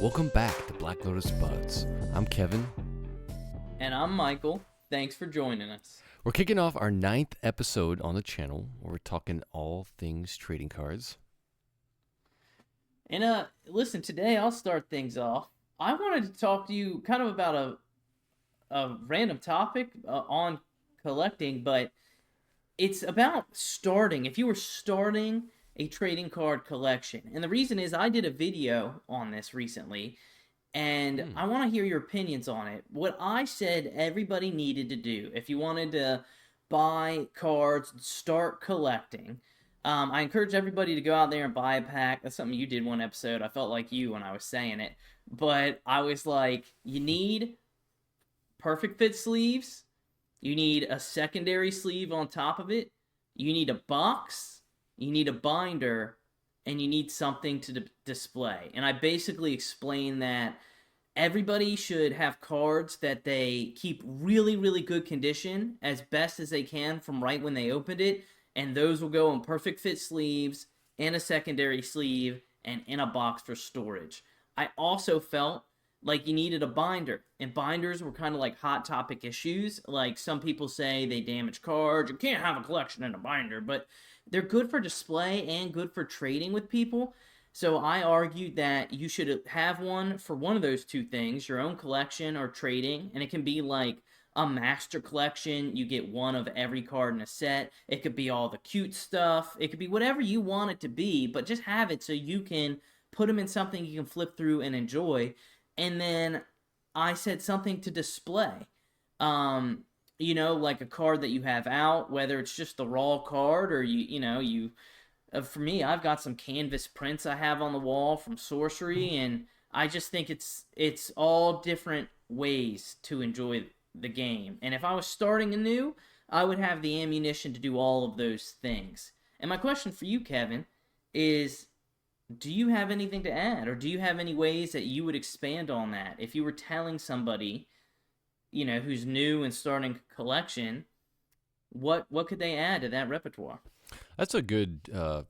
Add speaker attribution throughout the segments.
Speaker 1: Welcome back to Black Lotus Buds. I'm Kevin.
Speaker 2: And I'm Michael. Thanks for joining us.
Speaker 1: We're kicking off our 9th episode on the channel where we're talking all things trading cards.
Speaker 2: And listen, today I'll start things off. I wanted to talk to you kind of about a random topic on collecting, but it's about starting. If you were starting a trading card collection, and the reason is I did a video on this recently, and I want to hear your opinions on it. What I said everybody needed to do if you wanted to buy cards, start collecting. I encourage everybody to go out there and buy a pack. That's something you did one episode. I felt like you when I was saying it. But I was like, you need perfect fit sleeves. You need a secondary sleeve on top of it. You need a box. You need a binder. And you need something to display. And I basically explained that everybody should have cards that they keep really, really good condition as best as they can from right when they opened it. And those will go in perfect fit sleeves, in a secondary sleeve, and in a box for storage. I also felt like you needed a binder. And binders were kind of like hot topic issues. Like some people say they damage cards. You can't have a collection in a binder. But they're good for display and good for trading with people. So I argued that you should have one for one of those two things, your own collection or trading. And it can be like a master collection. You get one of every card in a set. It could be all the cute stuff. It could be whatever you want it to be, but just have it so you can put them in something you can flip through and enjoy. And then I said something to display. Like a card that you have out, whether it's just the raw card or for me, I've got some canvas prints I have on the wall from Sorcery, and I just think it's all different ways to enjoy the game. And if I was starting anew, I would have the ammunition to do all of those things. And my question for you, Kevin, is do you have anything to add, or do you have any ways that you would expand on that? If you were telling somebody, who's new and starting a collection, what could they add to that repertoire?
Speaker 1: That's a good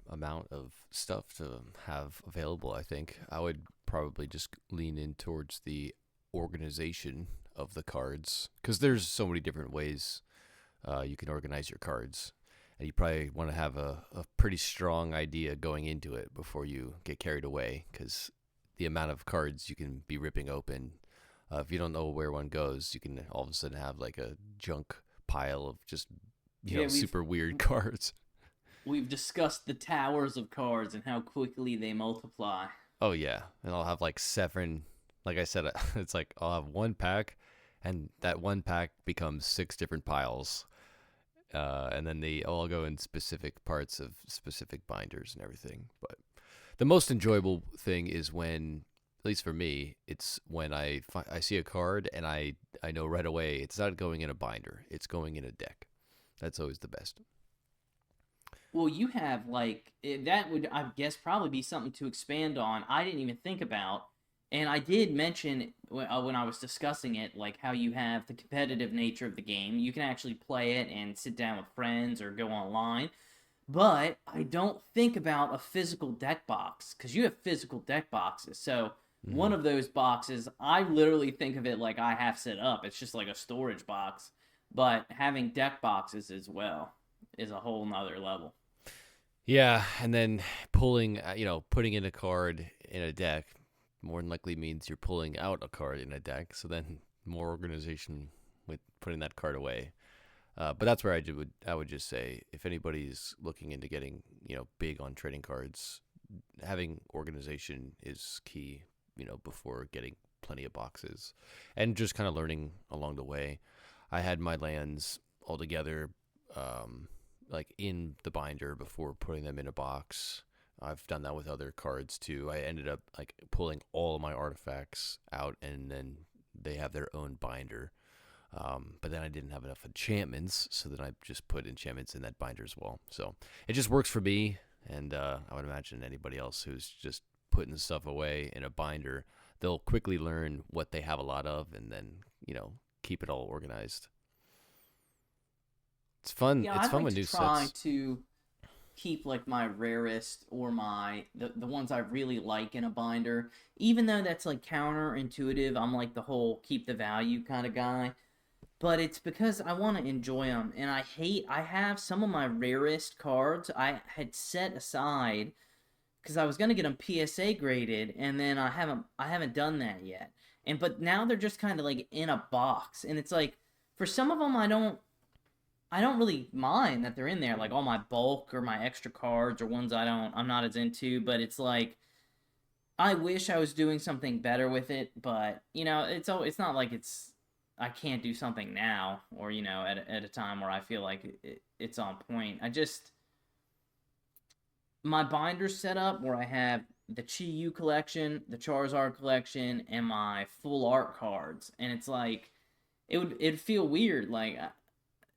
Speaker 1: amount of stuff to have available, I think. I would probably just lean in towards the organization of the cards, because there's so many different ways you can organize your cards. And you probably want to have a pretty strong idea going into it before you get carried away, because the amount of cards you can be ripping open, if you don't know where one goes, you can all of a sudden have like a junk pile of just super weird cards.
Speaker 2: We've discussed the towers of cards and how quickly they multiply.
Speaker 1: Oh yeah, and I'll have like 7. Like I said, it's like I'll have one pack, and that one pack becomes 6 different piles. And then they all go in specific parts of specific binders and everything. But the most enjoyable thing is when, at least for me, it's when I see a card and I know right away it's not going in a binder, it's going in a deck. That's always the best.
Speaker 2: Well, you have that would, I guess, probably be something to expand on. I didn't even think about. And I did mention when I was discussing it, like how you have the competitive nature of the game. You can actually play it and sit down with friends or go online. But I don't think about a physical deck box, because you have physical deck boxes. So one of those boxes, I literally think of it like I have set up. It's just like a storage box. But having deck boxes as well is a whole nother level.
Speaker 1: Yeah, and then putting in a card in a deck more than likely means you're pulling out a card in a deck, so then more organization with putting that card away. But that's where I would just say, if anybody's looking into getting big on trading cards, having organization is key. Before getting plenty of boxes, and just kind of learning along the way. I had my lands all together, like in the binder before putting them in a box. I've done that with other cards too. I ended up like pulling all of my artifacts out, and then they have their own binder. But then I didn't have enough enchantments, so then I just put enchantments in that binder as well. So it just works for me, and I would imagine anybody else who's just putting stuff away in a binder, they'll quickly learn what they have a lot of, and then keep it all organized. It's fun.
Speaker 2: Yeah,
Speaker 1: it's
Speaker 2: I'd
Speaker 1: fun
Speaker 2: like
Speaker 1: with
Speaker 2: to
Speaker 1: new
Speaker 2: try
Speaker 1: sets.
Speaker 2: to keep like my rarest or the ones I really like in a binder. Even though that's like counterintuitive, I'm like the whole keep the value kind of guy. But it's because I want to enjoy them, and I have some of my rarest cards I had set aside because I was gonna get them PSA graded, and then I haven't done that yet. And but now they're just kind of like in a box, and it's like for some of them I don't really mind that they're in there, like all my bulk or my extra cards or ones I'm not as into, but it's like I wish I was doing something better with it, but it's not like I can't do something now or at a time where I feel like it's on point. My binder set up where I have the Chi Yu collection, the Charizard collection, and my full art cards, and it's like it'd feel weird like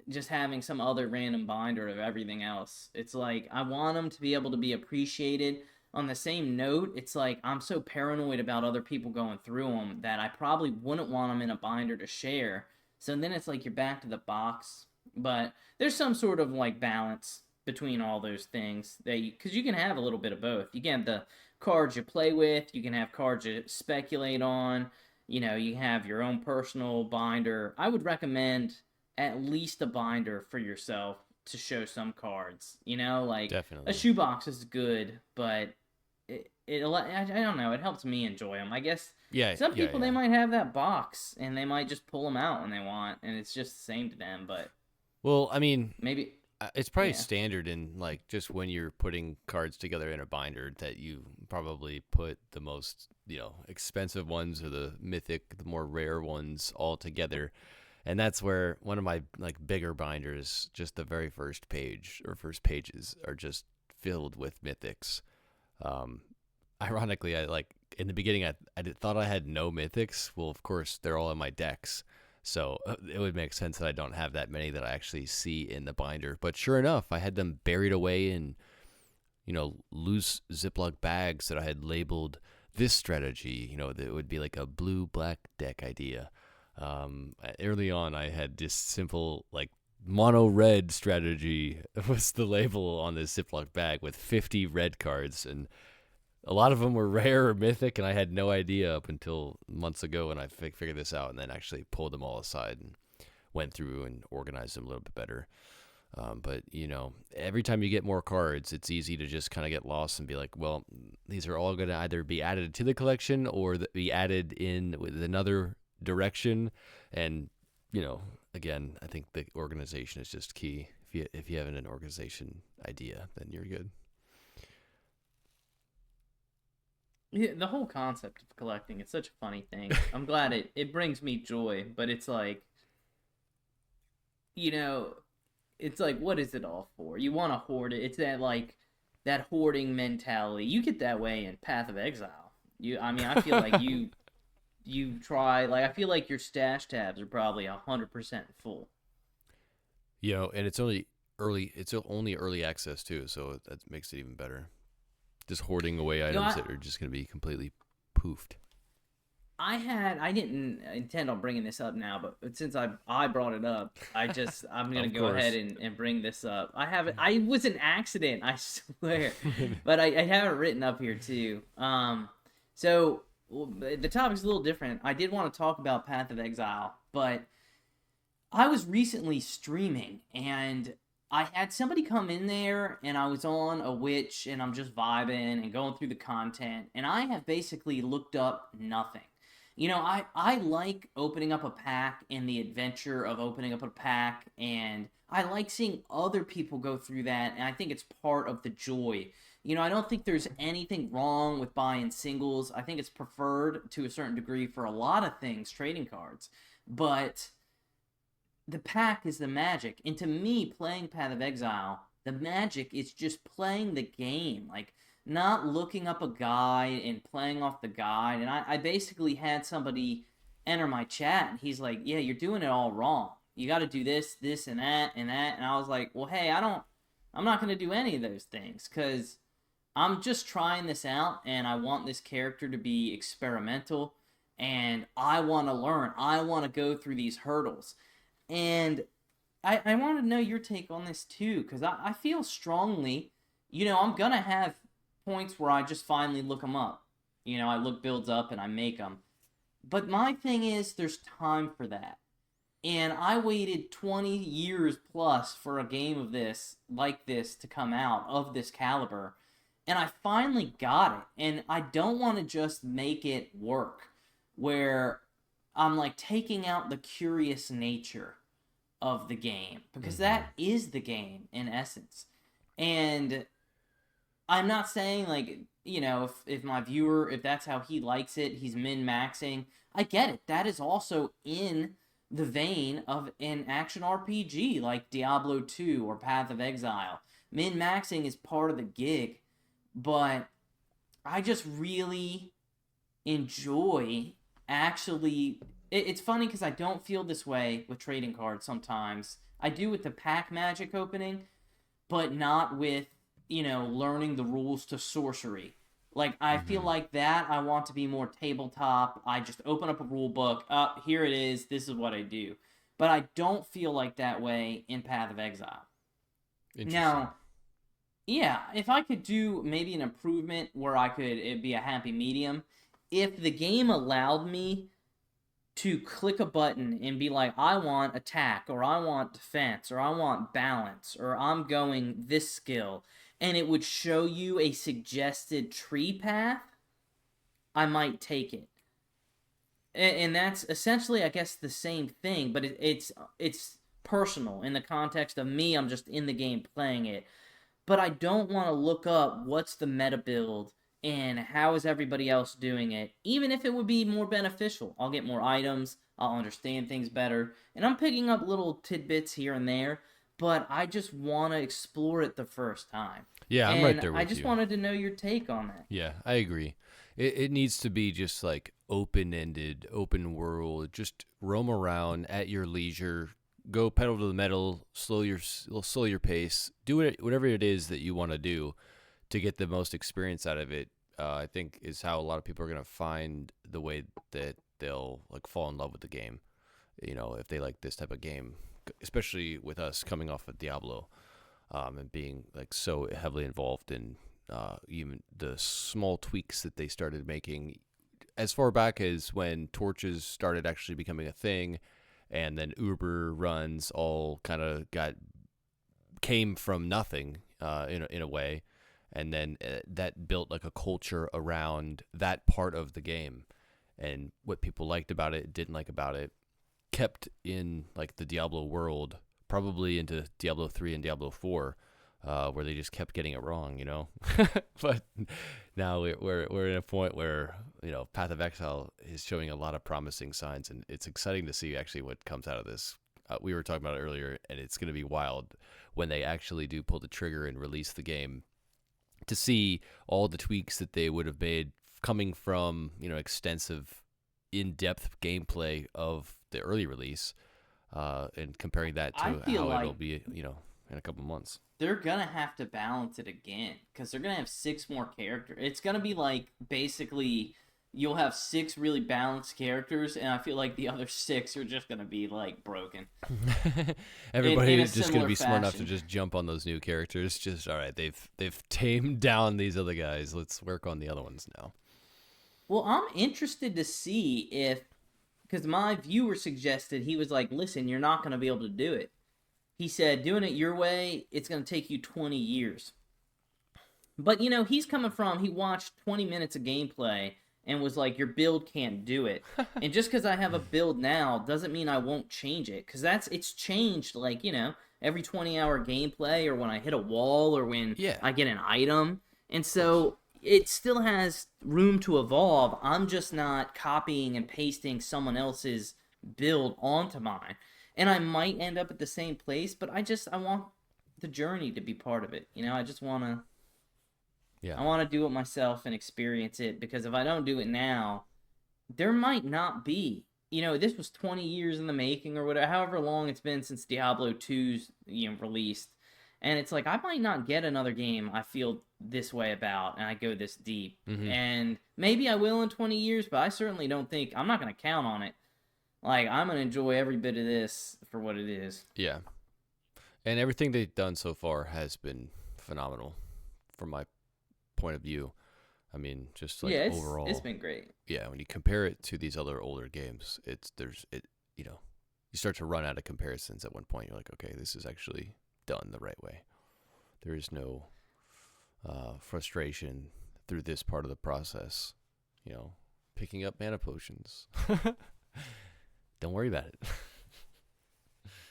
Speaker 2: just having some other random binder of everything else. It's like I want them to be able to be appreciated. On the same note, it's like I'm so paranoid about other people going through them that I probably wouldn't want them in a binder to share. So then it's like you're back to the box. But there's some sort of like balance between all those things because you can have a little bit of both. You can have the cards you play with, you can have cards you speculate on. You have your own personal binder. I would recommend at least a binder for yourself to show some cards. Like a
Speaker 1: Definitely.
Speaker 2: shoebox is good, but I don't know. It helps me enjoy them. I guess
Speaker 1: Yeah,
Speaker 2: some
Speaker 1: yeah,
Speaker 2: people they
Speaker 1: yeah.
Speaker 2: might have that box and they might just pull them out when they want, and it's just the same to them. But
Speaker 1: Well, I mean,
Speaker 2: maybe
Speaker 1: it's probably
Speaker 2: yeah.
Speaker 1: standard in like just when you're putting cards together in a binder that you probably put the most, expensive ones or the mythic, the more rare ones all together. And that's where one of my like bigger binders, just the very first page or first pages are just filled with mythics. Um, Ironically, I like in the beginning thought I had no mythics. Well, of course they're all in my decks, so it would make sense that I don't have that many that I actually see in the binder. But sure enough, I had them buried away in loose Ziploc bags that I had labeled this strategy. That it would be like a blue black deck idea. Early on, I had this simple like mono red strategy was the label on this Ziploc bag with 50 red cards, and a lot of them were rare or mythic, and I had no idea up until months ago when I figured this out and then actually pulled them all aside and went through and organized them a little bit better. But every time you get more cards, it's easy to just kind of get lost and be like, well, these are all going to either be added to the collection or be added in with another direction. And again, I think the organization is just key. If you have an organization idea, then you're good.
Speaker 2: Yeah, the whole concept of collecting is such a funny thing. I'm glad it brings me joy, but it's like, you know, it's like what is it all for? You want to hoard it. It's that hoarding mentality. You get that way in Path of Exile. I mean, I feel like you try like I feel like your stash tabs are probably 100% full.
Speaker 1: And it's only early. It's only early access too, so that makes it even better. Just hoarding away
Speaker 2: You know,
Speaker 1: items
Speaker 2: I,
Speaker 1: that are just going to be completely poofed.
Speaker 2: I didn't intend on bringing this up now, but since I brought it up, I'm gonna
Speaker 1: Of
Speaker 2: go ahead
Speaker 1: course.
Speaker 2: and bring this up. I was an accident, I swear, but I have it written up here too. So the topic's a little different. I did want to talk about Path of Exile, but I was recently streaming and I had somebody come in there and I was on a witch and I'm just vibing and going through the content and I have basically looked up nothing. I like opening up a pack and the adventure of opening up a pack, and I like seeing other people go through that, and I think it's part of the joy. I don't think there's anything wrong with buying singles. I think it's preferred to a certain degree for a lot of things, trading cards. But the pack is the magic. And to me, playing Path of Exile, the magic is just playing the game. Like, not looking up a guide and playing off the guide. And I basically had somebody enter my chat, and he's like, yeah, you're doing it all wrong. You got to do this, this, and that, and that. And I was like, well, hey, I'm not going to do any of those things because I'm just trying this out, and I want this character to be experimental, and I want to learn. I want to go through these hurdles. And I want to know your take on this too, because I feel strongly I'm gonna have points where I just finally look them up. I look builds up and I make them. But my thing is, there's time for that. And I waited 20 years plus for a game of this, like this, to come out of this caliber. And I finally got it. And I don't want to just make it work where I'm like taking out the curious nature of the game, because
Speaker 1: Mm-hmm.
Speaker 2: that is the game in essence. And I'm not saying like, if my viewer, if that's how he likes it, he's min maxing. I get it. That is also in the vein of an action RPG like Diablo 2 or Path of Exile. Min maxing is part of the gig, but I just really enjoy actually. It's funny because I don't feel this way with trading cards sometimes. I do with the pack magic opening, but not with, learning the rules to sorcery. Like, I feel
Speaker 1: Mm-hmm.
Speaker 2: like that I want to be more tabletop. I just open up a rule book. Here it is. This is what I do. But I don't feel like that way in Path of Exile.
Speaker 1: Interesting.
Speaker 2: Now, yeah, if I could do maybe an improvement where it'd be a happy medium. If the game allowed me to click a button and be like, I want attack, or I want defense, or I want balance, or I'm going this skill, and it would show you a suggested tree path, I might take it. And that's essentially, I guess, the same thing, but it's personal in the context of me. I'm just in the game playing it, but I don't want to look up what's the meta build and how is everybody else doing it, even if it would be more beneficial. I'll get more items, I'll understand things better, and I'm picking up little tidbits here and there, but I just want to explore it the first time.
Speaker 1: Yeah, I'm right
Speaker 2: And
Speaker 1: there
Speaker 2: I
Speaker 1: with
Speaker 2: just
Speaker 1: you.
Speaker 2: wanted to know your take on that.
Speaker 1: Yeah, I agree. It needs to be just like open ended, open world. Just roam around at your leisure. Go pedal to the metal. Slow your pace. Do whatever it is that you want to do to get the most experience out of it. I think is how a lot of people are gonna find the way that they'll like fall in love with the game. If they like this type of game, especially with us coming off of Diablo, and being like so heavily involved in even the small tweaks that they started making as far back as when torches started actually becoming a thing, and then Uber runs all kind of came from nothing in a way, and then that built like a culture around that part of the game, and what people liked about it, didn't like about it, kept in like the Diablo world, probably into Diablo 3 and Diablo 4, where they just kept getting it wrong. But now we're in a point where Path of Exile is showing a lot of promising signs, and it's exciting to see actually what comes out of this. We were talking about it earlier, and it's going to be wild when they actually do pull the trigger and release the game, to see all the tweaks that they would have made coming from extensive in-depth gameplay of the early release, and comparing that
Speaker 2: I
Speaker 1: to
Speaker 2: feel
Speaker 1: how
Speaker 2: like
Speaker 1: it'll be in a couple months.
Speaker 2: they're gonna have to balance it again because they're gonna have six more characters. It's gonna be like basically you'll have six really balanced characters, and I feel like the other six are just gonna be like broken in
Speaker 1: Everybody
Speaker 2: a
Speaker 1: just gonna
Speaker 2: similar
Speaker 1: be smart enough to
Speaker 2: fashion.
Speaker 1: just jump on those new characters. Just all right, they've tamed down these other guys. Let's work on the other ones now.
Speaker 2: Well, I'm interested to see if, because my viewer suggested, he was like, "Listen, you're not gonna be able to do it." He said, "Doing it your way, it's gonna take you 20 years." But he's coming from, he watched 20 minutes of gameplay and was like, your build can't do it. And just because I have a build now doesn't mean I won't change it. Because it's changed like, every 20-hour gameplay, or when I hit a wall, or when
Speaker 1: Yeah,
Speaker 2: I get an item. And
Speaker 1: of course.
Speaker 2: so it still has room to evolve. I'm just not copying and pasting someone else's build onto mine. And I might end up at the same place, but I want the journey to be part of it. I just want to
Speaker 1: Yeah.
Speaker 2: I want to do it myself and experience it, because if I don't do it now, there might not be. This was 20 years in the making, or whatever, however long it's been since Diablo 2's released. And it's like I might not get another game I feel this way about and I go this deep.
Speaker 1: Hmm.
Speaker 2: And maybe I will in 20 years, but I certainly don't think I'm not going to count on it. Like, I'm going to enjoy every bit of this for what it is.
Speaker 1: Yeah, and everything they've done so far has been phenomenal. from my point of view. I mean, just like
Speaker 2: Yeah, it's
Speaker 1: overall,
Speaker 2: been great.
Speaker 1: yeah. When you compare it to these other older games, you know, you start to run out of comparisons at one point. You're like, okay, this is actually done the right way. There is no frustration through this part of the process. You know, picking up mana potions. Don't worry about it.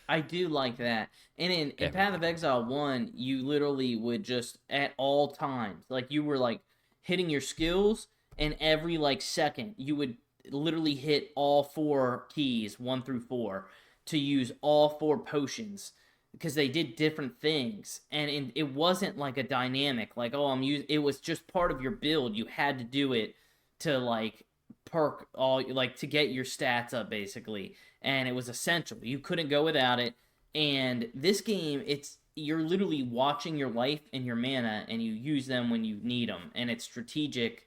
Speaker 2: I do like that. And in Path of
Speaker 1: Everything.
Speaker 2: Exile 1, you literally would just at all times, like you were like hitting your skills, and every like second you would literally hit all four keys, 1 through 4, to use all four potions because they did different things. And it wasn't like a dynamic like, oh, I'm using, it was just part of your build. You had to do it to like perk all, like to get your stats up basically, and it was essential. You couldn't go without it. And this game, it's you're literally watching your life and your mana, and you use them when you need them, and it's strategic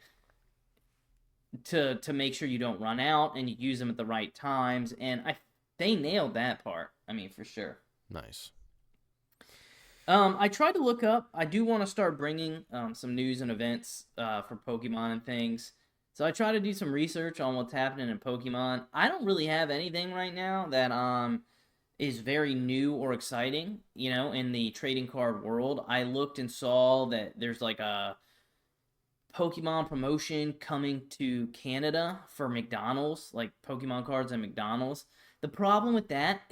Speaker 2: to make sure you don't run out, and you use them at the right times. And they nailed that part. I mean, for sure.
Speaker 1: Nice.
Speaker 2: I tried to look up. I do want to start bringing some news and events for Pokemon and things. So I try to do some research on what's happening in Pokemon. I don't really have anything right now that is very new or exciting, you know, in the trading card world. I looked and saw that there's like a Pokemon promotion coming to Canada for McDonald's, like Pokemon cards at McDonald's. The problem with that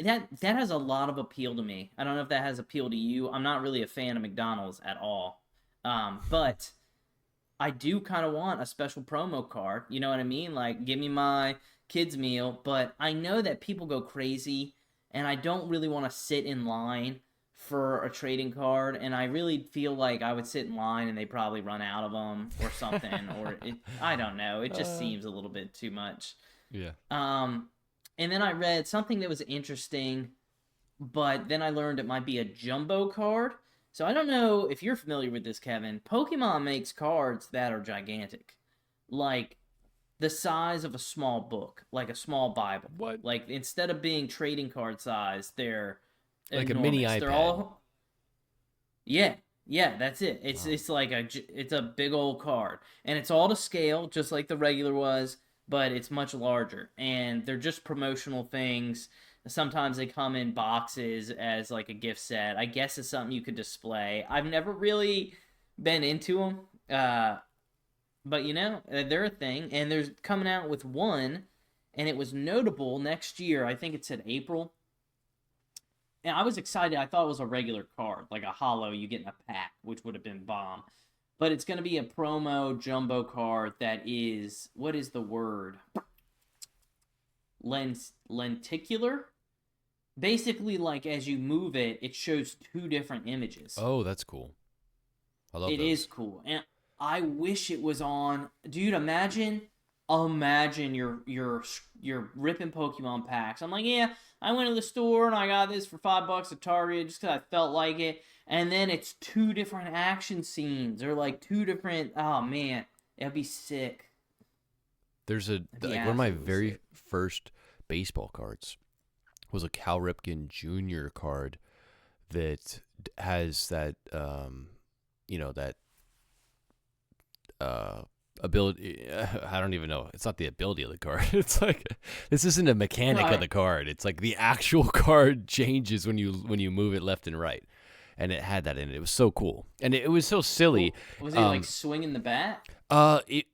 Speaker 2: has a lot of appeal to me. I don't know if that has appeal to you. I'm not really a fan of McDonald's at all. But I do kind of want a special promo card. You know what I mean? Like, give me my kids' meal. But I know that people go crazy, and I don't really want to sit in line for a trading card. And I really feel like I would sit in line and they probably run out of them or something. I don't know. It just seems a little bit too much.
Speaker 1: Yeah.
Speaker 2: And then I read something that was interesting, but then I learned it might be a jumbo card. So I don't know if you're familiar with this, Kevin. Pokemon makes cards that are gigantic. Like the size of a small book, like a small Bible.
Speaker 1: What?
Speaker 2: Like instead of being trading card size, they're
Speaker 1: Like
Speaker 2: enormous.
Speaker 1: a mini iPad.
Speaker 2: They're all Yeah. Yeah, that's it.
Speaker 1: Wow.
Speaker 2: It's like it's a big old card. And it's all to scale just like the regular was, but it's much larger. And they're just promotional things. Sometimes they come in boxes as like a gift set. I guess it's something you could display. I've never really been into them, but you know they're a thing. And there's coming out with one, and it was notable next year. I think it said April. And I was excited. I thought it was a regular card, like a holo you get in a pack, which would have been bomb. But it's going to be a promo jumbo card that is, what is the word? Lenticular? Basically, like as you move it, it shows two different images.
Speaker 1: Oh, that's cool. I love
Speaker 2: It
Speaker 1: those.
Speaker 2: is cool. And I wish it was on. Dude, imagine you're ripping Pokemon packs. I'm like, yeah, I went to the store and I got this for $5 at Target just because I felt like it. And then it's two different action scenes or like two different. Oh man, it'd be sick.
Speaker 1: There's
Speaker 2: It'd be
Speaker 1: one of my
Speaker 2: absolutely
Speaker 1: very
Speaker 2: sick.
Speaker 1: first baseball cards was a Cal Ripken Jr. card that has that that ability. I don't even know. It's not the ability of the card. It's like this isn't a mechanic of
Speaker 2: Right.
Speaker 1: the card. It's like the actual card changes when you move it left and right, and it had that in it. It was so cool, and it was so silly.
Speaker 2: Was he like swinging the bat?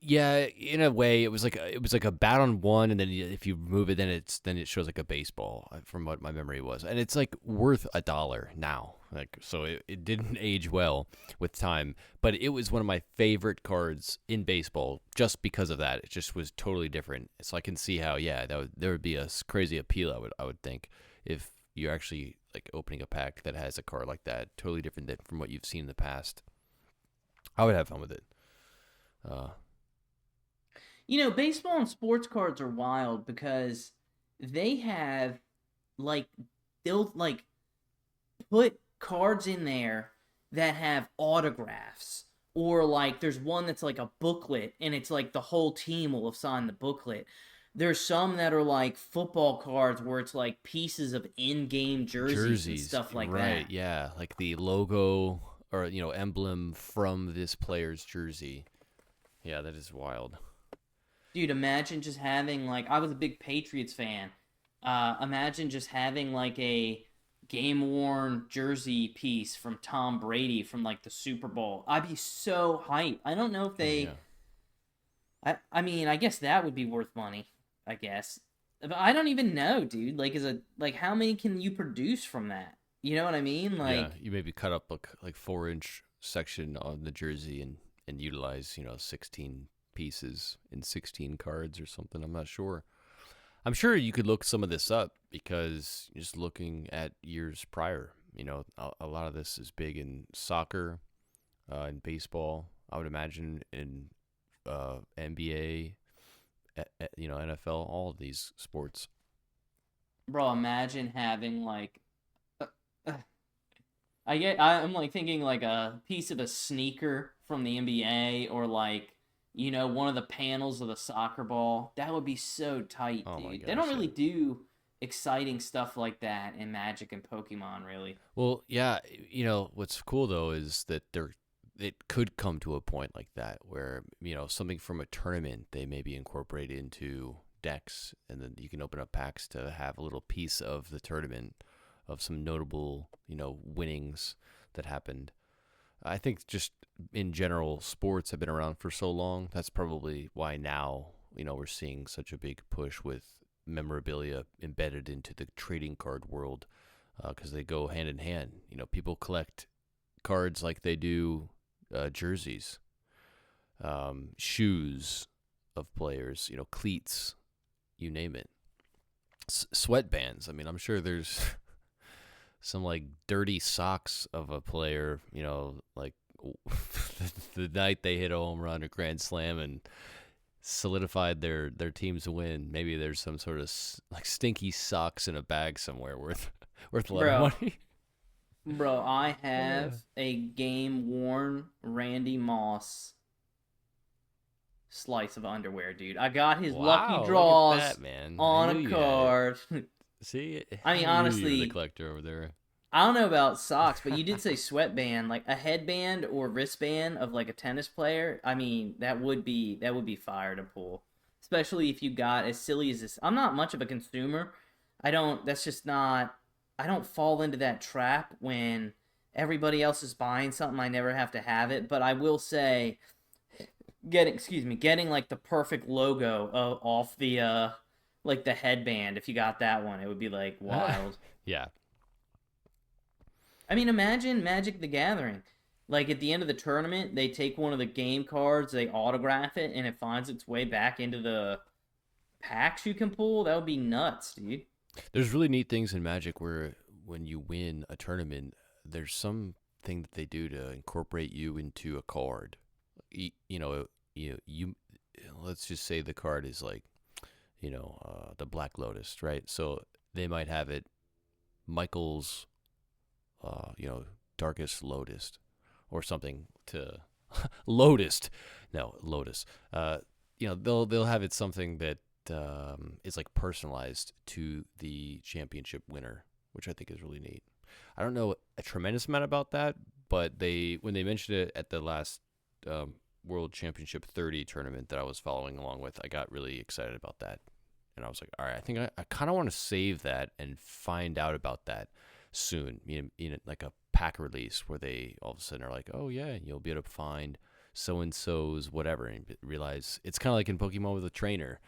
Speaker 1: Yeah, in a way, it was like a bat on one, and then if you move it, then it shows like a baseball, from what my memory was, and it's like worth $1 now. Like, so it didn't age well with time, but it was one of my favorite cards in baseball just because of that. It just was totally different. So I can see how, yeah, there would be a crazy appeal. I would think if you're actually like opening a pack that has a card like that, totally different from what you've seen in the past. I would have fun with it.
Speaker 2: You know, baseball and sports cards are wild because they have like they'll like put cards in there that have autographs, or like there's one that's like a booklet and it's like the whole team will have signed the booklet. There's some that are like football cards where it's like pieces of in-game jerseys and stuff like
Speaker 1: right,
Speaker 2: that.
Speaker 1: yeah, like the logo or emblem from this player's jersey. Yeah, that is wild.
Speaker 2: Dude, imagine just having like I was a big Patriots fan. Imagine just having like a game worn jersey piece from Tom Brady from like the Super Bowl. I'd be so hyped. I don't know if
Speaker 1: Oh
Speaker 2: they.
Speaker 1: yeah.
Speaker 2: I mean, I guess that would be worth money. I guess, but I don't even know, dude. Like, how many can you produce from that? You know what I mean?
Speaker 1: Yeah,
Speaker 2: Like,
Speaker 1: you maybe cut up a like 4-inch section on the jersey and utilize 16 pieces in 16 cards or something. I'm not sure. I'm sure you could look some of this up because just looking at years prior, a lot of this is big in soccer, in baseball. I would imagine in NBA, NFL, all of these sports.
Speaker 2: bro, imagine having like. uh, I'm like thinking like a piece of a sneaker from the NBA or like one of the panels of the soccer ball. That would be so tight,
Speaker 1: Oh my
Speaker 2: dude. They don't
Speaker 1: gosh, yeah.
Speaker 2: really do exciting stuff like that in Magic and Pokemon, really.
Speaker 1: Well, yeah, what's cool though is that it could come to a point like that where, something from a tournament they maybe incorporate into decks, and then you can open up packs to have a little piece of the tournament of some notable, winnings that happened. I think just in general, sports have been around for so long. That's probably why now, we're seeing such a big push with memorabilia embedded into the trading card world, because they go hand in hand. People collect cards like they do jerseys, shoes of players, cleats, you name it. Sweatbands. I mean, I'm sure there's some like dirty socks of a player, like the night they hit a home run or grand slam and solidified their team's win. Maybe there's some sort of like stinky socks in a bag somewhere worth a lot of
Speaker 2: Bro,
Speaker 1: money.
Speaker 2: bro, I have a game worn Randy Moss slice of underwear, dude. I got his lucky
Speaker 1: Wow, look at
Speaker 2: draws
Speaker 1: that, man. I
Speaker 2: on
Speaker 1: knew
Speaker 2: a
Speaker 1: you had it.
Speaker 2: card.
Speaker 1: See,
Speaker 2: I
Speaker 1: I
Speaker 2: mean,
Speaker 1: knew you were the
Speaker 2: honestly,
Speaker 1: collector over there.
Speaker 2: I don't know about socks, but you did say sweatband, like a headband or wristband of like a tennis player. I mean, that would be fire to pull, especially if you got as silly as this. I'm not much of a consumer. I don't. That's just not. I don't fall into that trap when everybody else is buying something. I never have to have it, but I will say, getting like the perfect logo off the like the headband. If you got that one, it would be like wild.
Speaker 1: Yeah.
Speaker 2: I mean, imagine Magic the Gathering. Like at the end of the tournament, they take one of the game cards, they autograph it, and it finds its way back into the packs you can pull. That would be nuts, dude.
Speaker 1: There's really neat things in Magic where when you win a tournament, there's something that they do to incorporate you into a card. You let's just say the card is like, the Black Lotus, right? So they might have it Michael's, darkest Lotus or something to Lotus. No, Lotus. They'll have it something that is like personalized to the championship winner, which I think is really neat. I don't know a tremendous amount about that, but when they mentioned it at the last World Championship 30 tournament that I was following along with, I got really excited about that. And I was like, all right, I think I kind of want to save that and find out about that soon. Like a pack release where they all of a sudden are like, oh, yeah, you'll be able to find so-and-so's whatever, and realize it's kind of like in Pokemon with a trainer.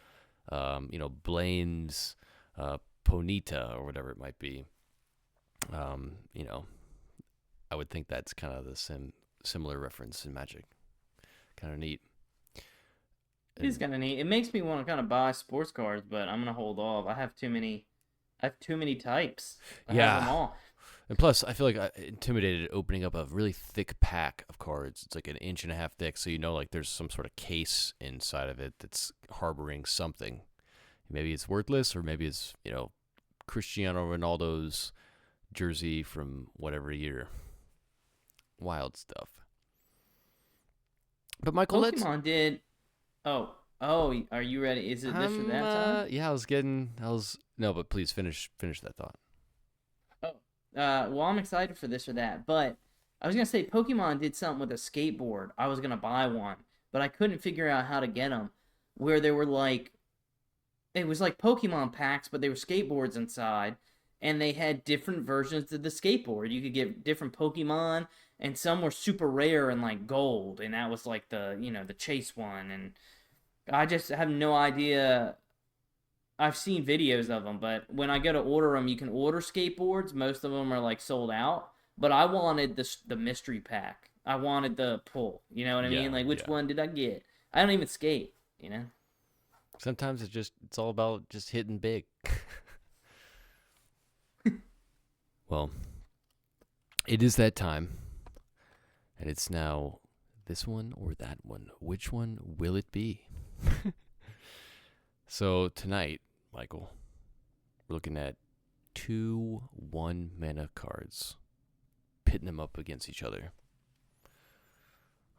Speaker 1: Blaine's Ponyta or whatever it might be. I would think that's kind of the similar reference in Magic. Kind of neat.
Speaker 2: It is kind of neat. It makes me want to kind of buy sports cards, but I'm gonna hold off. I have too many. I have too many types. I have them
Speaker 1: Yeah.
Speaker 2: all.
Speaker 1: And plus, I feel like I'm intimidated opening up a really thick pack of cards. It's like an inch and a half thick, so like there's some sort of case inside of it that's harboring something. Maybe it's worthless, or maybe it's Cristiano Ronaldo's jersey from whatever year. Wild stuff. But Michael,
Speaker 2: Pokemon did. Oh, are you ready? Is it this or that time?
Speaker 1: Yeah, no, but please finish that thought.
Speaker 2: Oh, well, I'm excited for this or that, but I was gonna say Pokemon did something with a skateboard. I was gonna buy one, but I couldn't figure out how to get them. Where they were like, it was like Pokemon packs, but they were skateboards inside, and they had different versions of the skateboard. You could get different Pokemon, and some were super rare and like gold, and that was like the chase one. And I just have no idea. I've seen videos of them, but when I go to order them, you can order skateboards. Most of them are like sold out. But I wanted the mystery pack. I wanted the pull. You know what I
Speaker 1: Yeah,
Speaker 2: mean? Like, which
Speaker 1: yeah.
Speaker 2: one did I get? I don't even skate. You know?
Speaker 1: Sometimes it's all about just hitting big. Well, it is that time, and it's now this one or that one. Which one will it be? So tonight, Michael, we're looking at 2 1-mana cards, pitting them up against each other.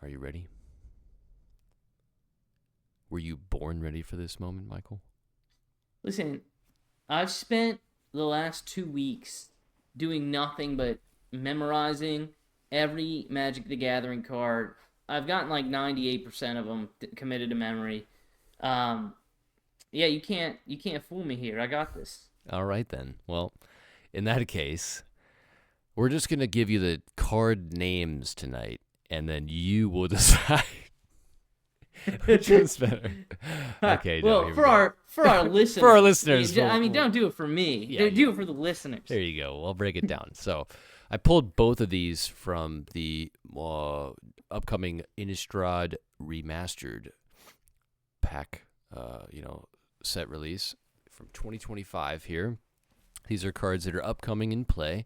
Speaker 1: Are you ready? Were you born ready for this moment, Michael?
Speaker 2: Listen, I've spent the last 2 weeks doing nothing but memorizing every Magic the Gathering card. I've gotten like 98% of them committed to memory. Um, yeah, you can't fool me here. I got this.
Speaker 1: All right, then. Well, in that case, we're just going to give you the card names tonight, and then you will decide which one's better. Okay, no,
Speaker 2: Well,
Speaker 1: here we
Speaker 2: for
Speaker 1: go.
Speaker 2: our listeners,
Speaker 1: For our listeners,
Speaker 2: I mean, don't do it for me.
Speaker 1: Yeah,
Speaker 2: Do
Speaker 1: yeah.
Speaker 2: it for the listeners.
Speaker 1: There you go. I'll break it down. So I pulled both of these from the upcoming Innistrad Remastered pack, set release from 2025 here. These are cards that are upcoming in play.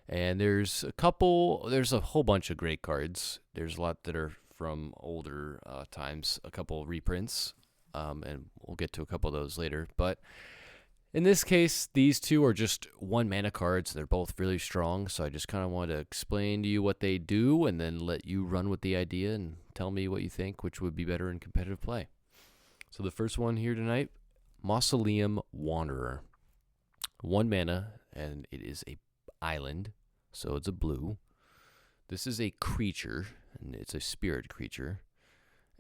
Speaker 1: And there's a whole bunch of great cards. There's a lot that are from older times, a couple reprints, and we'll get to a couple of those later. But in this case, these two are just 1-mana cards. They're both really strong, so I just kind of want to explain to you what they do and then let you run with the idea and tell me what you think, which would be better in competitive play. So the first one here tonight, Mausoleum Wanderer. 1 mana, and it is a island, so it's a blue. This is a creature, and it's a spirit creature.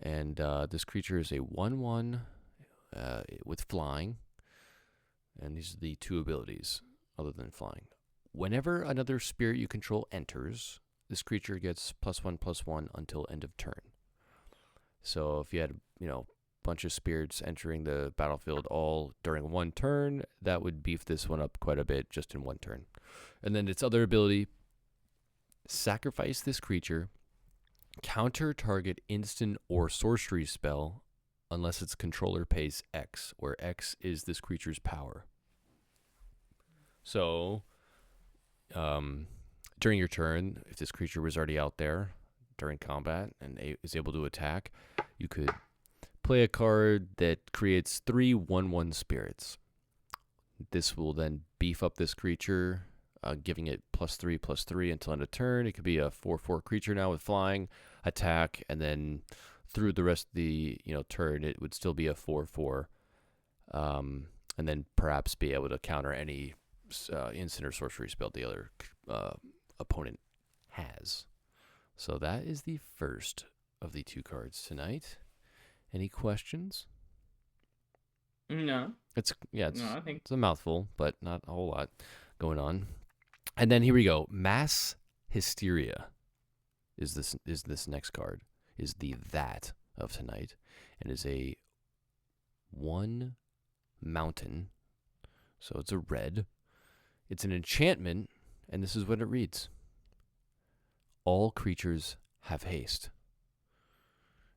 Speaker 1: And this creature is a 1/1 with flying. And these are the 2 abilities other than flying. Whenever another spirit you control enters, this creature gets +1/+1 until end of turn. So if you had, bunch of spirits entering the battlefield all during 1 turn, that would beef this one up quite a bit just in 1 turn. And then its other ability, sacrifice this creature, counter target instant or sorcery spell unless its controller pays X, where X is this creature's power. So, during your turn, if this creature was already out there during combat and is able to attack, you could play a card that creates 3 1/1 spirits. This will then beef up this creature, giving it +3/+3 until end of turn. It could be a 4/4 creature now with flying, attack, and then through the rest of the turn, it would still be a 4/4, and then perhaps be able to counter any instant or sorcery spell the other opponent has. So that is the first of the 2 cards tonight. Any questions?
Speaker 2: No.
Speaker 1: It's
Speaker 2: I think
Speaker 1: it's a mouthful, but not a whole lot going on. And then here we go. Mass Hysteria is this next card, is the that of tonight, and is a 1 mountain. So it's a red. It's an enchantment, and this is what it reads. All creatures have haste.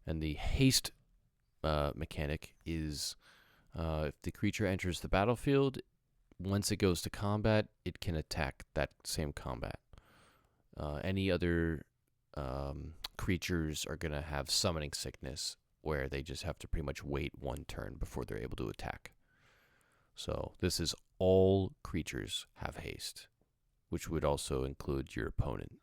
Speaker 1: And the haste mechanic is if the creature enters the battlefield, once it goes to combat, it can attack that same combat. Any other creatures are going to have summoning sickness, where they just have to pretty much wait 1 turn before they're able to attack. So this is all creatures have haste, which would also include your opponent.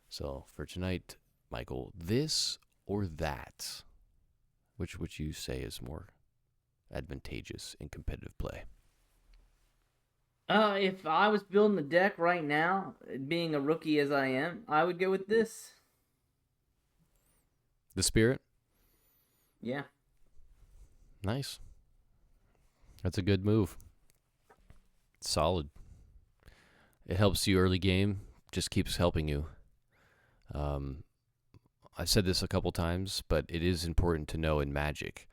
Speaker 1: So for tonight, Michael, this or that, which would you say is more advantageous in competitive play?
Speaker 2: If I was building the deck right now, being a rookie as I am, I would go with this.
Speaker 1: The Spirit?
Speaker 2: Yeah.
Speaker 1: Nice. That's a good move. Solid. It helps you early game. Just keeps helping you. I've said this a couple times, but it is important to know in Magic,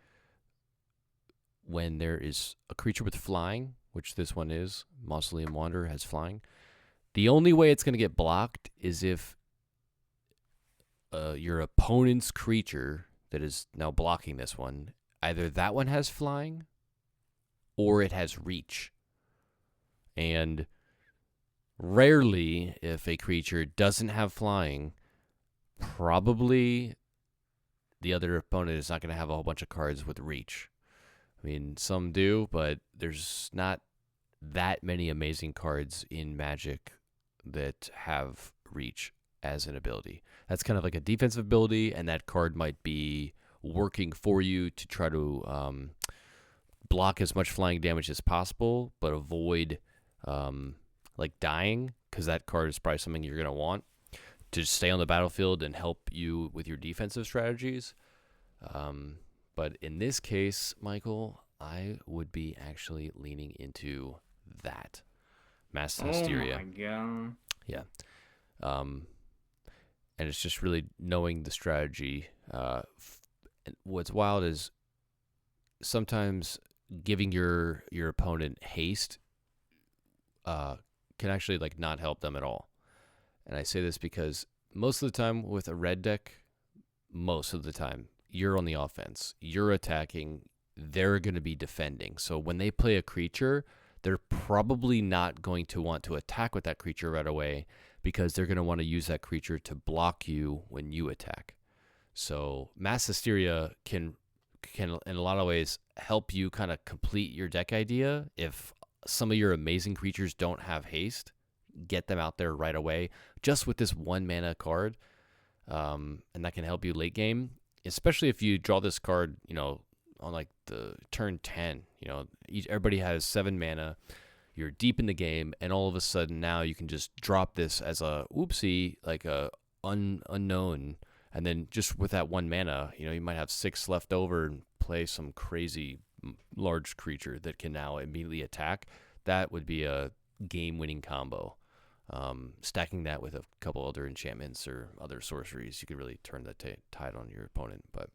Speaker 1: when there is a creature with flying, which this one is, Mausoleum Wanderer has flying, the only way it's going to get blocked is if your opponent's creature that is now blocking this one, either that one has flying or it has reach. And rarely, if a creature doesn't have flying, probably the other opponent is not going to have a whole bunch of cards with reach. I mean, some do, but there's not that many amazing cards in Magic that have reach as an ability. That's kind of like a defensive ability, and that card might be working for you to try to block as much flying damage as possible, but avoid like dying, because that card is probably something you're going to want to stay on the battlefield and help you with your defensive strategies. But in this case, Michael, I would be actually leaning into that. Mass Hysteria.
Speaker 2: Oh my god.
Speaker 1: Yeah. And it's just really knowing the strategy. What's wild is sometimes giving your opponent haste can actually like not help them at all. And I say this because most of the time with a red deck, most of the time, you're on the offense. You're attacking. They're going to be defending. So when they play a creature, they're probably not going to want to attack with that creature right away, because they're going to want to use that creature to block you when you attack. So Mass Hysteria can in a lot of ways help you kind of complete your deck idea. If some of your amazing creatures don't have haste, get them out there right away just with this 1 mana card. And that can help you late game, especially if you draw this card, on like the turn 10. Everybody has 7 mana. You're deep in the game, and all of a sudden now you can just drop this as a oopsie, like a unknown, and then just with that 1 mana, you might have 6 left over and play some crazy large creature that can now immediately attack. That would be a game-winning combo. Stacking that with a couple other enchantments or other sorceries, you could really turn the tide on your opponent. But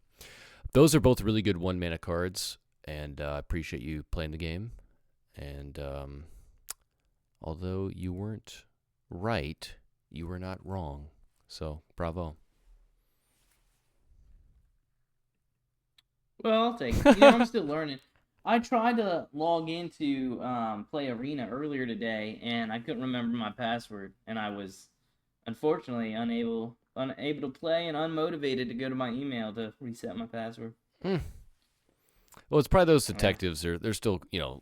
Speaker 1: those are both really good 1 mana cards, and I appreciate you playing the game. And although you weren't right, you were not wrong. So, bravo.
Speaker 2: Well, I'll take it. I'm still learning. I tried to log into Play Arena earlier today, and I couldn't remember my password, and I was unfortunately unable to play and unmotivated to go to my email to reset my password.
Speaker 1: Well, it's probably those detectives. They're still,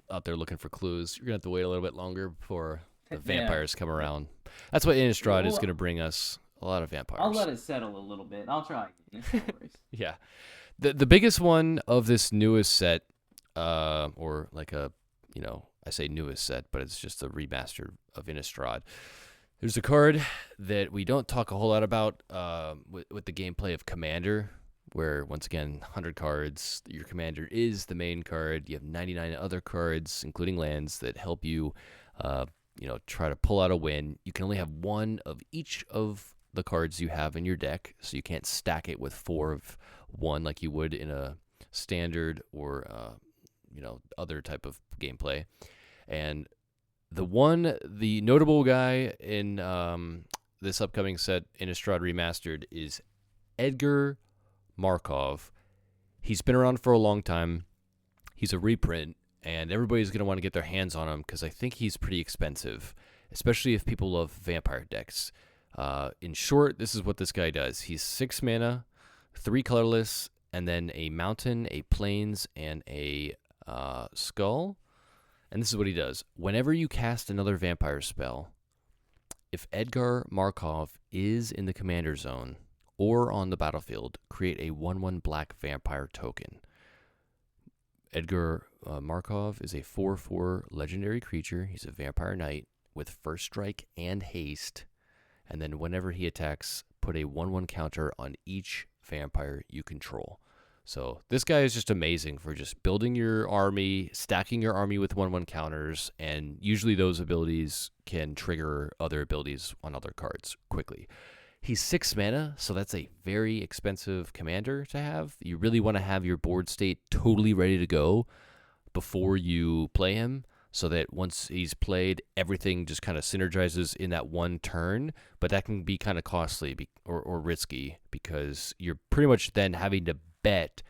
Speaker 1: out there looking for clues. You're going to have to wait a little bit longer before the vampires come around. That's what Innistrad is going to bring us, a lot of vampires.
Speaker 2: I'll let it settle a little bit. I'll try again. No worries.
Speaker 1: Yeah. The biggest one of this newest set, or like I say newest set, but it's just a remaster of Innistrad. There's a card that we don't talk a whole lot about with the gameplay of Commander, where, once again, 100 cards. Your Commander is the main card. You have 99 other cards, including lands, that help you, try to pull out a win. You can only have 1 of each of the cards you have in your deck, so you can't stack it with 4 of 1 like you would in a standard or other type of gameplay. And the notable guy in this upcoming set, Innistrad Remastered, is Edgar Markov. He's been around for a long time. He's a reprint, and everybody's going to want to get their hands on him because I think he's pretty expensive, especially if people love vampire decks. In short, this is what this guy does. He's 6 mana, 3 colorless, and then a mountain, a plains, and a skull. And this is what he does. Whenever you cast another vampire spell, if Edgar Markov is in the commander zone or on the battlefield, create a 1/1 black vampire token. Edgar Markov is a 4/4 legendary creature. He's a vampire knight with first strike and haste. And then whenever he attacks, put a 1/1 counter on each vampire you control. So this guy is just amazing for just building your army, stacking your army with 1/1 counters, and usually those abilities can trigger other abilities on other cards quickly. He's 6 mana, so that's a very expensive commander to have. You really want to have your board state totally ready to go before you play him, so that once he's played, everything just kind of synergizes in that one turn. But that can be kind of costly or risky, because you're pretty much then having to bet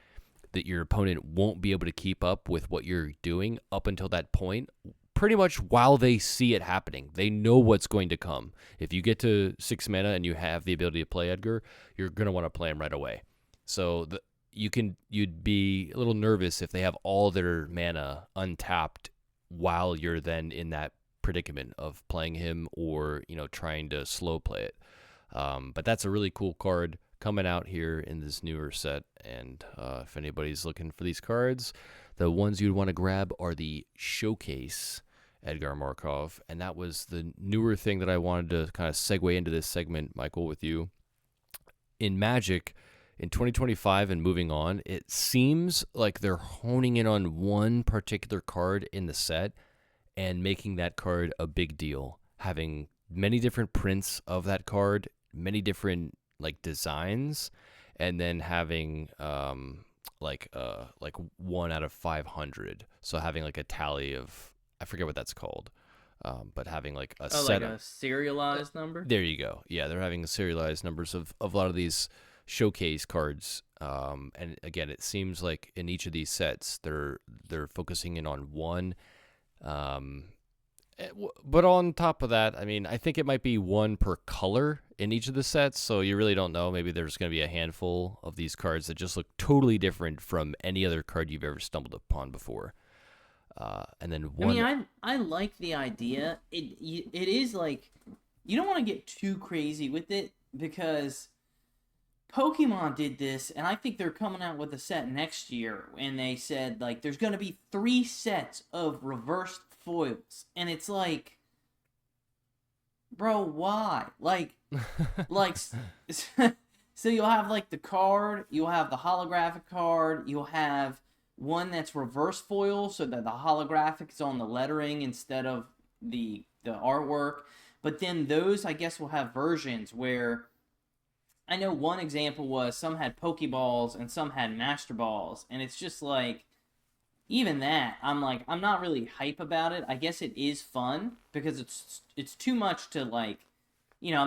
Speaker 1: that your opponent won't be able to keep up with what you're doing up until that point, pretty much while they see it happening. They know what's going to come. If you get to 6 mana and you have the ability to play Edgar, you're going to want to play him right away. So you'd be a little nervous if they have all their mana untapped while you're then in that predicament of playing him or, trying to slow play it. But that's a really cool card coming out here in this newer set. And if anybody's looking for these cards, the ones you'd want to grab are the Showcase Edgar Markov. And that was the newer thing that I wanted to kind of segue into this segment, Michael, with you. In Magic, in 2025 and moving on, it seems like they're honing in on one particular card in the set and making that card a big deal, having many different prints of that card, many different designs, and then having like 1 out of 500. So having a tally of, I forget what that's called, but having a set,
Speaker 2: like a serialized number.
Speaker 1: There you go. Yeah, they're having serialized numbers of a lot of these showcase cards. And again, it seems like in each of these sets, they're focusing in on one. But on top of that, I think it might be one per color in each of the sets, so you really don't know. Maybe there's going to be a handful of these cards that just look totally different from any other card you've ever stumbled upon before. And then one.
Speaker 2: I like the idea. It is you don't want to get too crazy with it, because Pokemon did this, and I think they're coming out with a set next year, and they said there's going to be 3 sets of reversed foils, and it's bro, why? So you'll have the card, you'll have the holographic card, you'll have one that's reverse foil, so that the holographic is on the lettering instead of the artwork. But then those, I guess, will have versions where, I know one example was some had Pokeballs and some had Master Balls, and it's just even that, I'm not really hype about it. I guess it is fun, because it's too much to I'm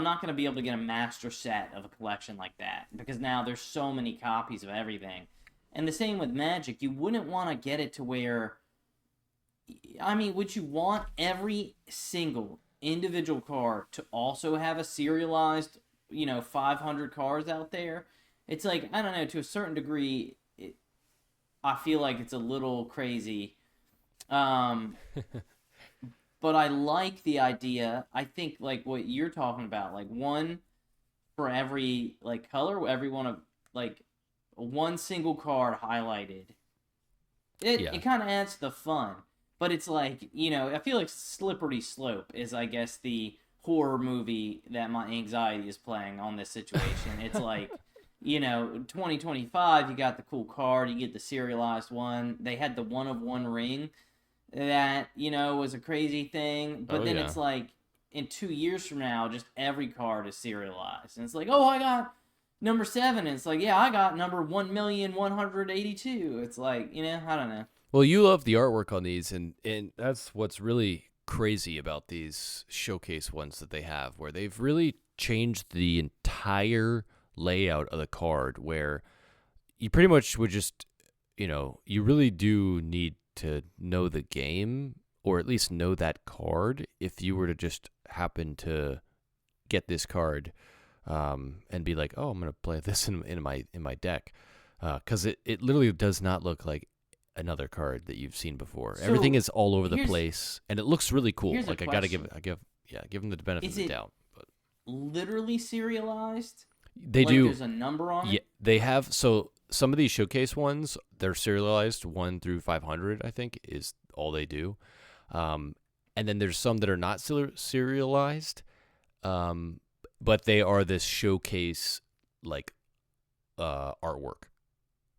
Speaker 2: not going to be able to get a master set of a collection like that, because now there's so many copies of everything. And the same with Magic. You wouldn't want to get it to where, would you want every single individual card to also have a serialized 500 cards out there? It's I don't know, to a certain degree, I feel like it's a little crazy. But I like the idea. I think what you're talking about, one for every color, every one of one single card highlighted. It kind of adds to the fun. But it's I feel like Slippery Slope is, I guess, the horror movie that my anxiety is playing on this situation. It's 2025, you got the cool card, you get the serialized one. They had the 1 of 1 ring that, was a crazy thing. But then it's in 2 years from now, just every card is serialized. And it's I got number 7. And it's I got number 1,182,000. It's I don't know.
Speaker 1: Well, you love the artwork on these, and that's what's really crazy about these showcase ones that they have, where they've really changed the entire layout of the card, where you pretty much would just, you really do need to know the game, or at least know that card, if you were to just happen to get this card and be oh, I'm going to play this in my deck, because it literally does not look like another card that you've seen before. So everything is all over the place, and it looks really cool. I gotta give them the benefit of the doubt. But
Speaker 2: literally serialized?
Speaker 1: They
Speaker 2: Like
Speaker 1: do.
Speaker 2: there's a number on
Speaker 1: Yeah,
Speaker 2: it?
Speaker 1: they have. So some of these showcase ones, they're serialized 1 through 500. I think is all they do. Um, and then there's some that are not serialized, um, but they are this showcase like artwork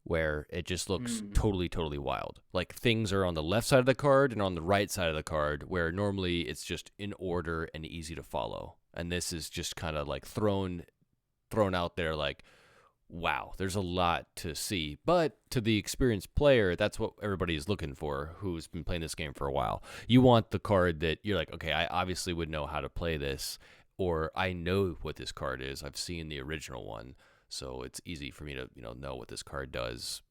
Speaker 1: where it just looks
Speaker 2: Hmm.
Speaker 1: totally wild. Like things are on the left side of the card and on the right side of the card, where normally it's just in order and easy to follow. And this is just kind of like thrown out there like, wow, there's a lot to see. But to the experienced player, that's what everybody is looking for who's been playing this game for a while. You want the card that you're like, okay, I obviously would know how to play this, or I know what this card is. I've seen the original one, so it's easy for me to know what this card does.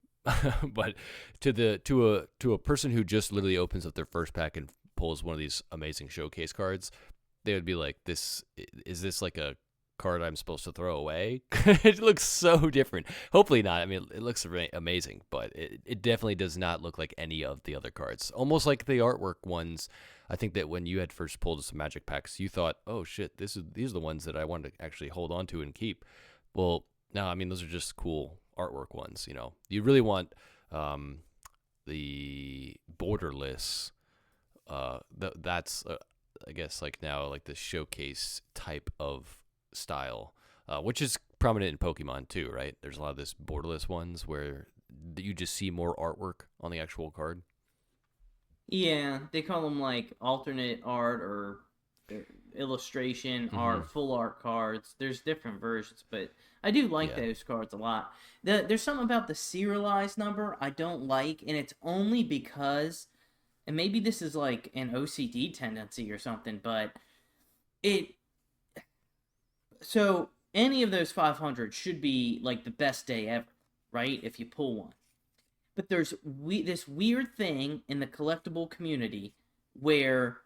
Speaker 1: But to a person who just literally opens up their first pack and pulls one of these amazing showcase cards, they would be like, "This is this like a card I'm supposed to throw away?" It looks so different. Hopefully not. I mean, it looks amazing, but it definitely does not look like any of the other cards. Almost like the artwork ones. I think that when you had first pulled some Magic packs, you thought, "Oh shit, these are the ones that I wanted to actually hold on to and keep." Well, no, I mean those are just cool artwork ones. You really want the borderless. That's I guess like now like the showcase type of style, which is prominent in Pokemon too, right? There's a lot of this borderless ones where you just see more artwork on the actual card.
Speaker 2: Yeah, they call them like alternate art or uh, illustration
Speaker 1: Mm-hmm.
Speaker 2: art, full art cards. There's different versions, but I do like
Speaker 1: Yeah.
Speaker 2: those cards a lot. There's something about the serialized number I don't like, and it's only because, and maybe this is like an OCD tendency or something, but it so any of those 500 should be like the best day ever, right? If you pull one. But there's this weird thing in the collectible community where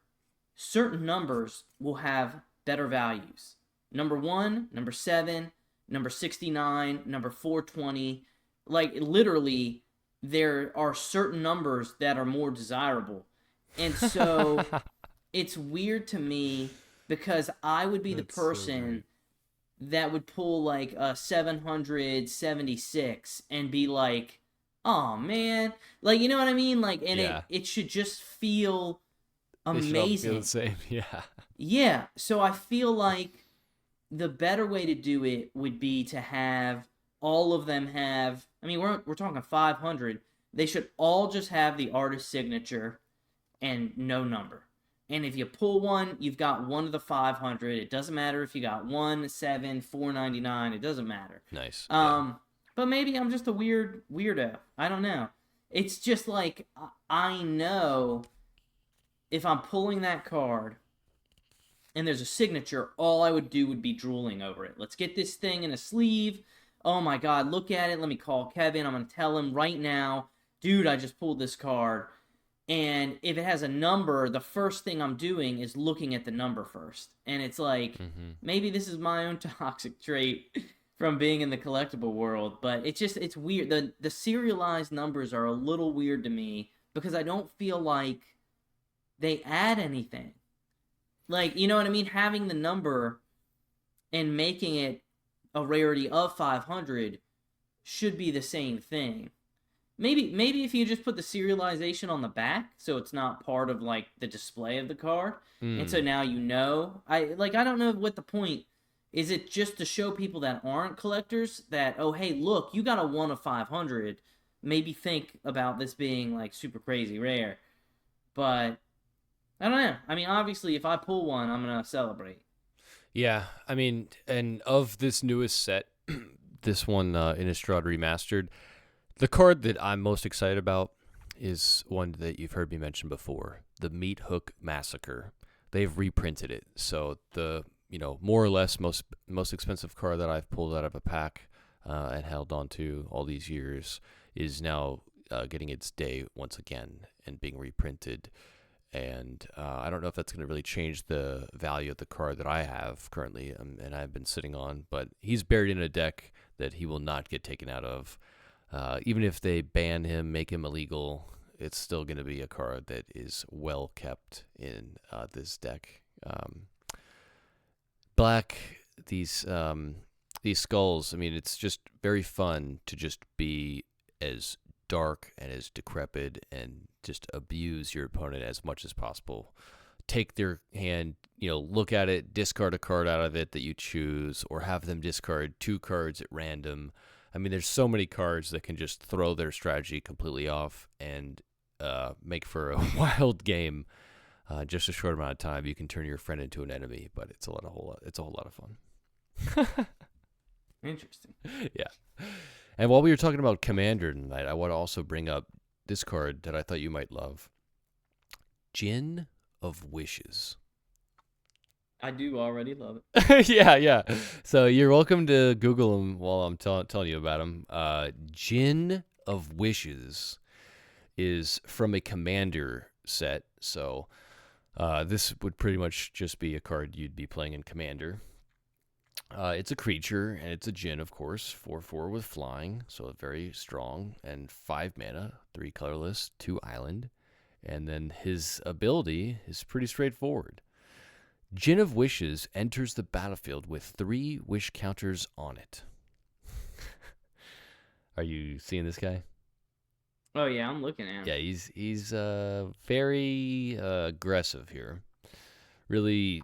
Speaker 2: certain numbers will have better values. Number 1, number 7, number 69, number 420. Like literally there are certain numbers that are more desirable. And so it's weird to me because I would be the
Speaker 1: That's so
Speaker 2: person
Speaker 1: great.
Speaker 2: that would pull like a 776 and be like, oh man, like you know what I mean, like, and it
Speaker 1: Yeah.
Speaker 2: it should just feel
Speaker 1: They should all feel the
Speaker 2: amazing.
Speaker 1: same. Yeah.
Speaker 2: Yeah, so I feel like the better way to do it would be to have all of them have, I mean, we're talking 500, they should all just have the artist signature and no number. And if you pull one, you've got one of the 500. It doesn't matter if you got 1, 7, 499. It doesn't matter.
Speaker 1: Nice. Yeah.
Speaker 2: Um, but maybe I'm just a weirdo. I don't know. It's just like I know if I'm pulling that card and there's a signature, all I would do would be drooling over it. Let's get this thing in a sleeve. Oh my god, look at it. Let me call Kevin. I'm gonna tell him right now, dude, I just pulled this card. And if it has a number, the first thing I'm doing is looking at the number first. And it's like,
Speaker 1: Mm-hmm.
Speaker 2: maybe this is my own toxic trait from being in the collectible world, but it's weird. The serialized numbers are a little weird to me because I don't feel like they add anything. Like, you know what I mean? Having the number and making it a rarity of 500 should be the same thing. Maybe if you just put the serialization on the back so it's not part of like the display of the card. And so
Speaker 1: Mm.
Speaker 2: now you know. I don't know what the point is. It just to show people that aren't collectors that, oh hey, look, you got a 1 of 500. Maybe think about this being like super crazy rare. But I don't know. I mean, obviously if I pull one, I'm going to celebrate.
Speaker 1: Yeah. I mean, and of this newest set, this one Innistrad Remastered, the card that I'm most excited about is one that you've heard me mention before, the Meat Hook Massacre. They've reprinted it, so the more or less most expensive card that I've pulled out of a pack and held on to all these years is now getting its day once again and being reprinted. And I don't know if that's going to really change the value of the card that I have currently and I've been sitting on, but he's buried in a deck that he will not get taken out of. Even if they ban him, make him illegal, it's still going to be a card that is well kept in this deck. Black, these these skulls, I mean, it's just very fun to just be as dark and as decrepit and just abuse your opponent as much as possible. Take their hand, look at it, discard a card out of it that you choose, or have them discard 2 cards at random. I mean, there's so many cards that can just throw their strategy completely off and make for a wild game. Just a short amount of time, you can turn your friend into an enemy, but it's a whole lot of fun.
Speaker 2: Interesting.
Speaker 1: Yeah. And while we were talking about Commander tonight, I want to also bring up this card that I thought you might love. Djinn of Wishes.
Speaker 2: I do already love it.
Speaker 1: Yeah. So you're welcome to Google them while I'm telling you about them. Djinn of Wishes is from a Commander set. So this would pretty much just be a card you'd be playing in Commander. It's a creature, and it's a djinn, of course, 4/4 with flying, so very strong, and 5 mana, 3 colorless, 2 island. And then his ability is pretty straightforward. Djinn of Wishes enters the battlefield with 3 wish counters on it. Are you seeing this guy?
Speaker 2: Oh yeah, I'm looking at him.
Speaker 1: Yeah, he's very aggressive here. Really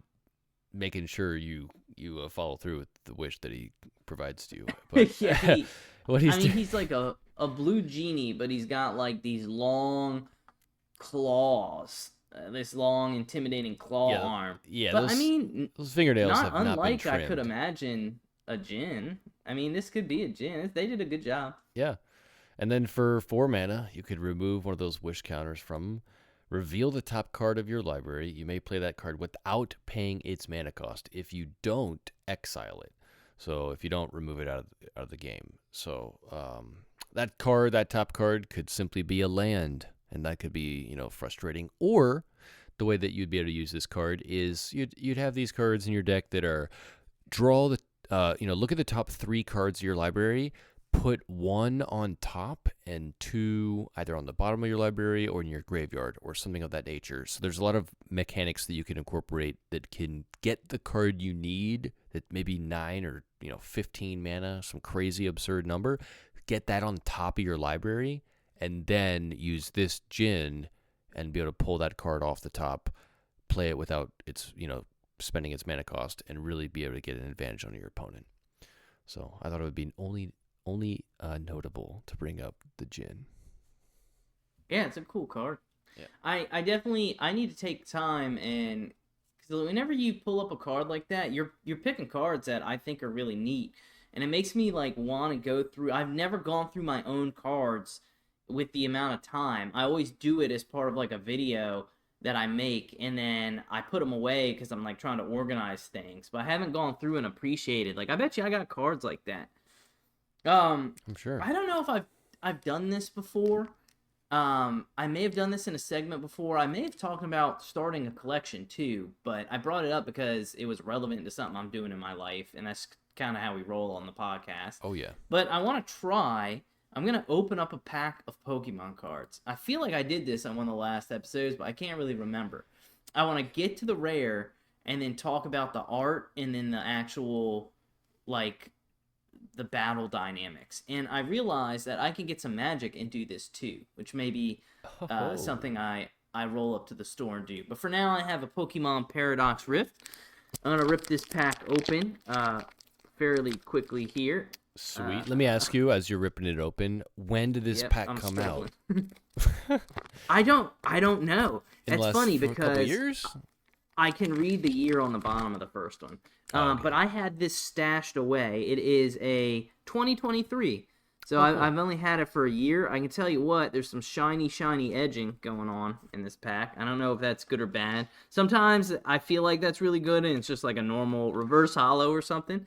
Speaker 1: making sure you follow through with the wish that he provides to you. But
Speaker 2: yeah,
Speaker 1: he's
Speaker 2: he's like a blue genie, but he's got like these long claws, this long intimidating claw arm.
Speaker 1: Yeah,
Speaker 2: but
Speaker 1: those fingernails
Speaker 2: not
Speaker 1: have not been
Speaker 2: unlike
Speaker 1: trimmed.
Speaker 2: I could imagine a djinn. I mean, this could be a djinn. They did a good job.
Speaker 1: Yeah, and then for 4 mana, you could remove one of those wish counters from him. Reveal the top card of your library. You may play that card without paying its mana cost. If you don't, exile it. So if you don't, remove it out of the game. So that top card, could simply be a land, and that could be frustrating. Or the way that you'd be able to use this card is you'd have these cards in your deck that are draw the look at the top 3 cards of your library. Put 1 on top and 2 either on the bottom of your library or in your graveyard or something of that nature. So there's a lot of mechanics that you can incorporate that can get the card you need, that maybe 9 or 15 mana, some crazy absurd number. Get that on top of your library and then use this djinn and be able to pull that card off the top, play it without its spending its mana cost, and really be able to get an advantage on your opponent. So I thought it would be only notable to bring up the djinn.
Speaker 2: Yeah, it's a cool card.
Speaker 1: Yeah.
Speaker 2: I definitely need to take time, and because whenever you pull up a card like that, you're picking cards that I think are really neat, and it makes me like want to go through. I've never gone through my own cards with the amount of time. I always do it as part of like a video that I make, and then I put them away because I'm like trying to organize things, but I haven't gone through and appreciated. Like I bet you I got cards like that.
Speaker 1: I'm sure.
Speaker 2: I don't know if I've done this before. I may have done this in a segment before. I may have talked about starting a collection too, but I brought it up because it was relevant to something I'm doing in my life, and that's kind of how we roll on the podcast.
Speaker 1: Oh yeah.
Speaker 2: But I want to try. I'm gonna open up a pack of Pokemon cards. I feel like I did this on one of the last episodes, but I can't really remember. I want to get to the rare and then talk about the art and then the actual like the battle dynamics. And I realized that I can get some magic and do this too, which may be something I roll up to the store and do. But for now, I have a Pokemon Paradox Rift. I'm going to rip this pack open fairly quickly here.
Speaker 1: Sweet. Let me ask you, as you're ripping it open, when did this pack come out?
Speaker 2: I don't know. That's funny
Speaker 1: for a couple
Speaker 2: because
Speaker 1: years?
Speaker 2: I can read the year on the bottom of the first one. But I had this stashed away. It is a 2023. So I've only had it for a year. I can tell you what, there's some shiny edging going on in this pack. I don't know if that's good or bad. Sometimes I feel like that's really good, and it's just like a normal reverse holo or something.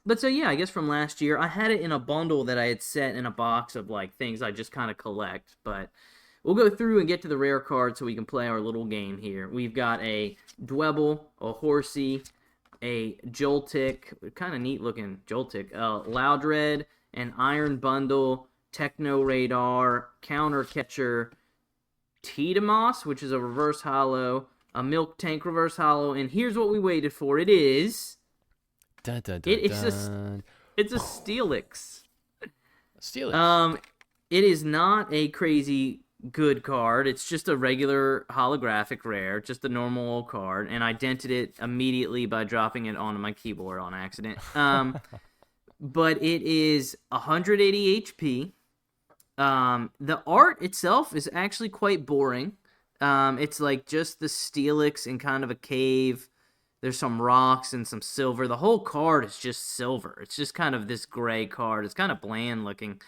Speaker 2: But so yeah, I guess from last year, I had it in a bundle that I had set in a box of like things I just kind of collect. But we'll go through and get to the rare cards so we can play our little game here. We've got a Dwebble, a Horsey, a Joltik, kind of neat looking Joltik, Loudred, an Iron Bundle, Techno Radar, Counter Catcher, Titamos, which is a reverse holo, a Milk Tank reverse holo, and here's what we waited for. It is
Speaker 1: Dun, dun, dun,
Speaker 2: It's
Speaker 1: dun.
Speaker 2: a Steelix.
Speaker 1: Steelix.
Speaker 2: It is not a crazy good card. It's just a regular holographic rare, just a normal old card, and I dented it immediately by dropping it onto my keyboard on accident. But it is 180 HP. The art itself is actually quite boring. It's like just the Steelix in kind of a cave. There's some rocks and some silver. The whole card is just silver. It's just kind of this gray card. It's kind of bland looking.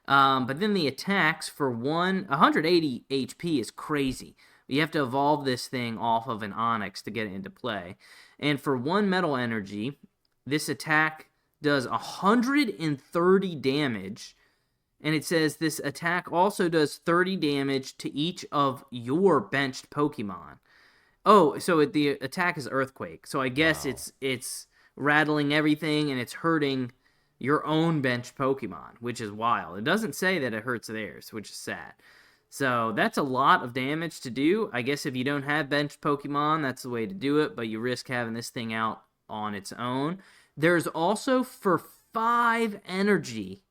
Speaker 2: But then the attacks for 180 HP is crazy. You have to evolve this thing off of an Onyx to get it into play. And for 1 metal energy, this attack does 130 damage. And it says this attack also does 30 damage to each of your benched Pokemon. Oh, so the attack is Earthquake. So I guess
Speaker 1: Wow.
Speaker 2: it's rattling everything and it's hurting your own benched Pokemon, which is wild. It doesn't say that it hurts theirs, which is sad. So that's a lot of damage to do. I guess if you don't have benched Pokemon, that's the way to do it, but you risk having this thing out on its own. There's also for 5 energy,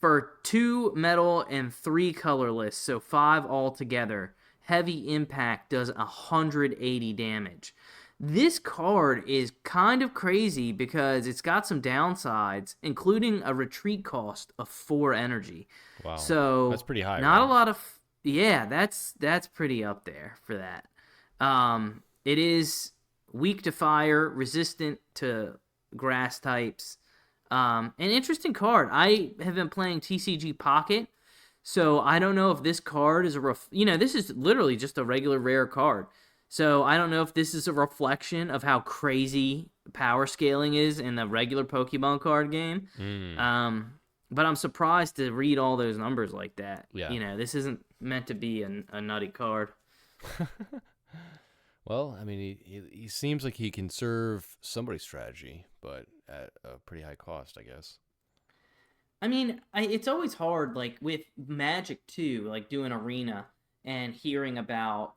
Speaker 2: for 2 metal and 3 colorless, so 5 altogether. Heavy Impact does 180 damage. This card is kind of crazy because it's got some downsides, including a retreat cost of 4 energy.
Speaker 1: Wow.
Speaker 2: So
Speaker 1: That's pretty high.
Speaker 2: not
Speaker 1: right?
Speaker 2: a lot of that's pretty up there for that. It is weak to fire, resistant to grass types. An interesting card. I have been playing TCG Pocket, so I don't know if this card is this is literally just a regular rare card. So I don't know if this is a reflection of how crazy power scaling is in the regular Pokemon card game. But I'm surprised to read all those numbers like that.
Speaker 1: Yeah.
Speaker 2: This isn't meant to be a nutty card.
Speaker 1: Well, I mean, he seems like he can serve somebody's strategy, but at a pretty high cost, I guess.
Speaker 2: I mean, it's always hard, like with Magic too, like doing Arena and hearing about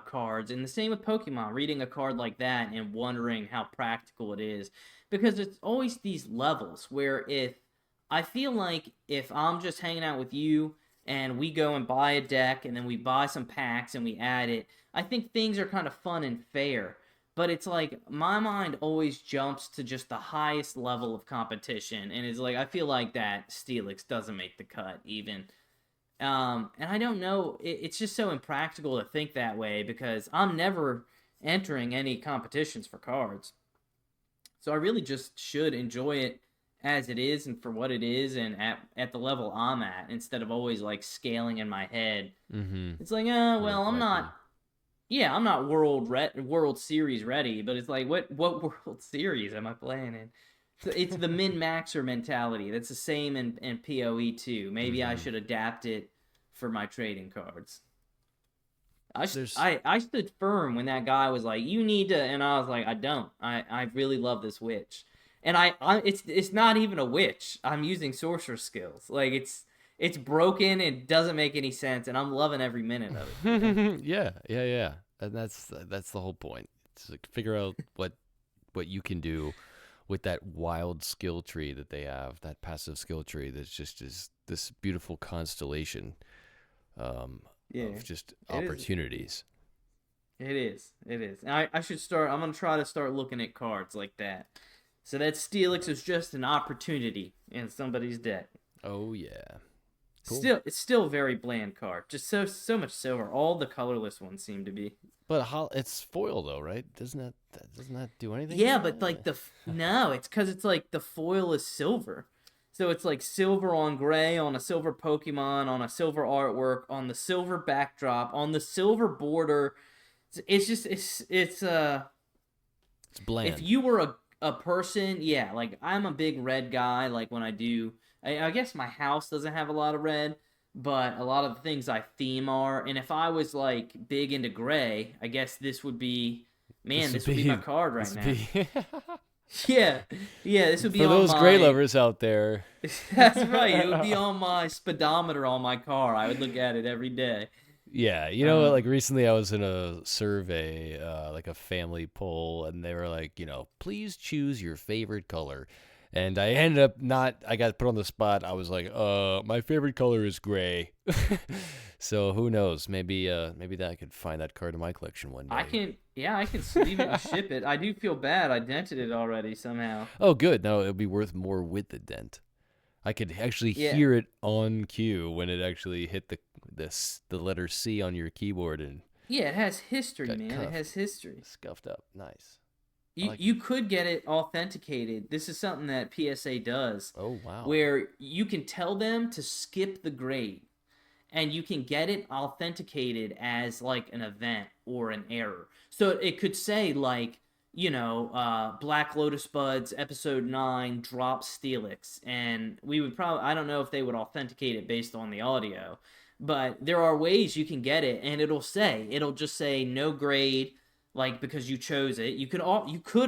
Speaker 2: cards, and the same with Pokemon, reading a card like that and wondering how practical it is, because it's always these levels where if I'm just hanging out with you and we go and buy a deck and then we buy some packs and we add it, I think things are kind of fun and fair. But it's like my mind always jumps to just the highest level of competition, and it's like I feel like that Steelix doesn't make the cut even. And I don't know, it's just so impractical to think that way because I'm never entering any competitions for cards. So I really just should enjoy it as it is and for what it is and at the level I'm at, instead of always like scaling in my head.
Speaker 1: Mm-hmm.
Speaker 2: It's like, well,
Speaker 1: More
Speaker 2: I'm
Speaker 1: likely.
Speaker 2: not. Yeah, I'm not World Series ready, but it's like, what World Series am I playing in? It's the min-maxer mentality. That's the same in POE2. Maybe I should adapt it for my trading cards. I stood firm when that guy was like, you need to, and I was like, I don't. I really love this witch. And it's not even a witch. I'm using sorcerer skills. Like it's broken, it doesn't make any sense, and I'm loving every minute of it.
Speaker 1: Yeah. And that's the whole point. It's like figure out what you can do with that wild skill tree that they have, that passive skill tree that's just is this beautiful constellation of just opportunities.
Speaker 2: It is. I should start. I'm gonna try to start looking at cards like that. So that Steelix is just an opportunity in somebody's deck.
Speaker 1: Oh yeah.
Speaker 2: Cool. It's still a very bland card. Just so much silver. All the colorless ones seem to be.
Speaker 1: But it's foil though, right? Doesn't that do anything?
Speaker 2: Yeah, but like no, it's because it's like the foil is silver. So it's like silver on gray on a silver Pokemon on a silver artwork on the silver backdrop on the silver border. It's
Speaker 1: bland.
Speaker 2: If you were a person, yeah, like I'm a big red guy. Like when I guess my house doesn't have a lot of red, but a lot of the things I theme are. And if I was like big into gray, I guess this would be this would be my card right now. Yeah, this would be
Speaker 1: for
Speaker 2: on
Speaker 1: those gray lovers out there.
Speaker 2: That's right. It would be on my speedometer on my car. I would look at it every day.
Speaker 1: Yeah, like recently I was in a survey, like a family poll, and they were like, please choose your favorite color. And I ended up I got put on the spot. I was like, my favorite color is gray. So who knows? Maybe that I could find that card in my collection one
Speaker 2: I
Speaker 1: day.
Speaker 2: can, yeah, I can sleeve it and ship it. I do feel bad. I dented it already somehow.
Speaker 1: Oh, good. No, it'll be worth more with the dent. I could actually
Speaker 2: Yeah,
Speaker 1: hear it on cue when it actually hit the letter C on your keyboard and
Speaker 2: yeah, it has history,
Speaker 1: got
Speaker 2: man. It has history.
Speaker 1: scuffed up. Nice. I
Speaker 2: You
Speaker 1: like it.
Speaker 2: you could get it authenticated. This is something that PSA does,
Speaker 1: Oh wow.
Speaker 2: where you can tell them to skip the grade, and you can get it authenticated as like an event or an error. So it could say like, Black Lotus Buds episode 9 drop Steelix, and we would probably, I don't know if they would authenticate it based on the audio, but there are ways you can get it, and it'll just say no grade, like because you chose it. You could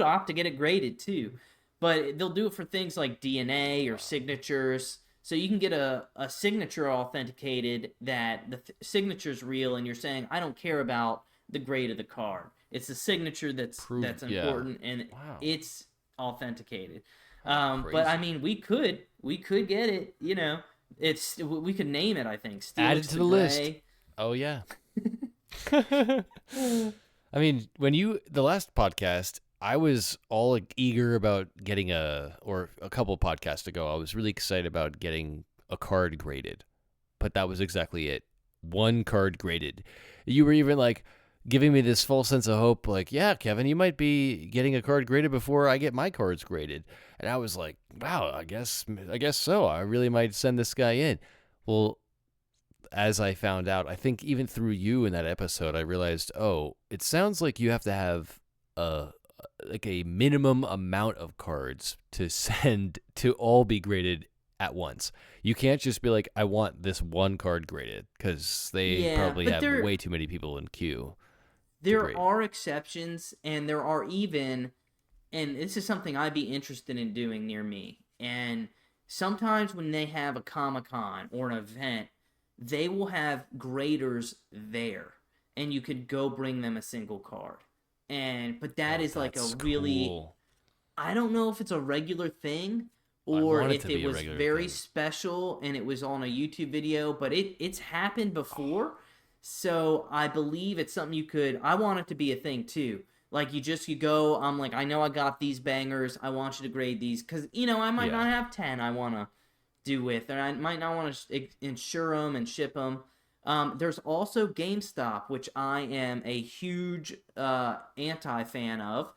Speaker 2: opt to get it graded too, but they'll do it for things like DNA or signatures. So you can get a signature authenticated that the signature's real, and you're saying, I don't care about the grade of the card. It's the signature
Speaker 1: Prove.
Speaker 2: that's
Speaker 1: Yeah.
Speaker 2: important, and
Speaker 1: Wow.
Speaker 2: it's authenticated. But I
Speaker 1: Crazy.
Speaker 2: mean, we could get it. We could name it. I think
Speaker 1: Add it
Speaker 2: Steelix
Speaker 1: to
Speaker 2: the
Speaker 1: the list.
Speaker 2: Gray.
Speaker 1: Oh yeah. I mean, the last podcast, I was all like, eager about getting or a couple podcasts ago, I was really excited about getting a card graded, but that was exactly it. One card graded. You were even like giving me this false sense of hope, like, yeah, Kevin, you might be getting a card graded before I get my cards graded. And I was like, wow, I guess so. I really might send this guy in. Well, as I found out, I think even through you in that episode, I realized, oh, it sounds like you have to have a like a minimum amount of cards to send to all be graded at once. You can't just be like, I want this one card graded, because they
Speaker 2: Yeah,
Speaker 1: probably
Speaker 2: but
Speaker 1: have
Speaker 2: there
Speaker 1: way too many people in queue to
Speaker 2: there
Speaker 1: grade.
Speaker 2: are exceptions, and there are even, and this is something I'd be interested in doing near me. And sometimes when they have a Comic Con or an event, they will have graders there, and you could go bring them a single card. But that
Speaker 1: Oh,
Speaker 2: is like a
Speaker 1: that's
Speaker 2: really,
Speaker 1: cool.
Speaker 2: I don't know if it's a regular thing
Speaker 1: I
Speaker 2: or
Speaker 1: want it
Speaker 2: if
Speaker 1: to
Speaker 2: it
Speaker 1: be a
Speaker 2: was
Speaker 1: regular
Speaker 2: very
Speaker 1: thing.
Speaker 2: special and it was on a YouTube video, but it's happened before. So I believe it's something you could, I want it to be a thing too. Like you go, I'm like, I know I got these bangers. I want you to grade these cuz I might
Speaker 1: Yeah.
Speaker 2: not have 10 I want to do with, and I might not want to insure them and ship them. There's also GameStop, which I am a huge anti fan of,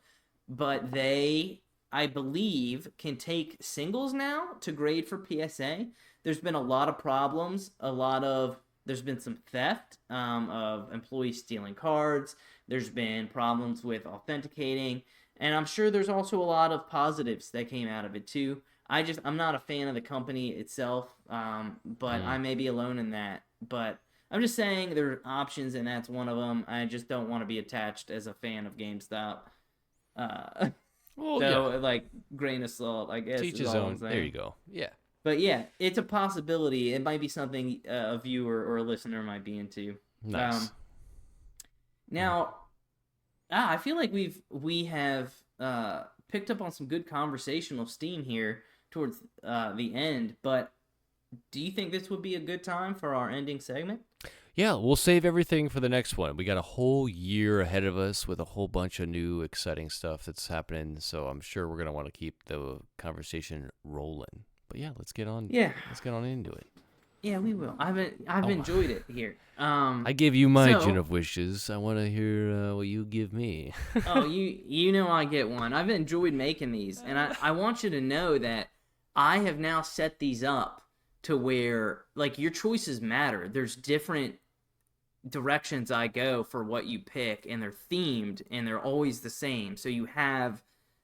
Speaker 2: but they, I believe, can take singles now to grade for PSA. There's been a lot of problems. There's been some theft of employees stealing cards. There's been problems with authenticating, and I'm sure there's also a lot of positives that came out of it too. I'm not a fan of the company itself, but I
Speaker 1: Mm.
Speaker 2: may be alone in that. But I'm just saying there are options, and that's one of them. I just don't want to be attached as a fan of GameStop. Uh,
Speaker 1: Well, yeah.
Speaker 2: so, like, grain of salt, I guess,
Speaker 1: Teach
Speaker 2: is
Speaker 1: his
Speaker 2: all I'm
Speaker 1: own. There you
Speaker 2: saying.
Speaker 1: go. Yeah.
Speaker 2: But yeah, it's a possibility. It might be something a viewer or a listener might be into. Um,
Speaker 1: Nice. Mm.
Speaker 2: now, I feel like we have picked up on some good conversational steam here towards the end. But do you think this would be a good time for our ending segment?
Speaker 1: Yeah, we'll save everything for the next one. We got a whole year ahead of us with a whole bunch of new exciting stuff that's happening, so I'm sure we're going to want to keep the conversation rolling. But yeah, let's get on
Speaker 2: Yeah,
Speaker 1: into it.
Speaker 2: yeah, we will. I've
Speaker 1: Oh,
Speaker 2: enjoyed it here.
Speaker 1: I gave you my gin
Speaker 2: So
Speaker 1: of wishes. I want to hear what you give me.
Speaker 2: oh, you know I get one. I've enjoyed making these, and I want you to know that I have now set these up to where like your choices matter. There's different directions I go for what you pick, and they're themed and they're always the same. So you have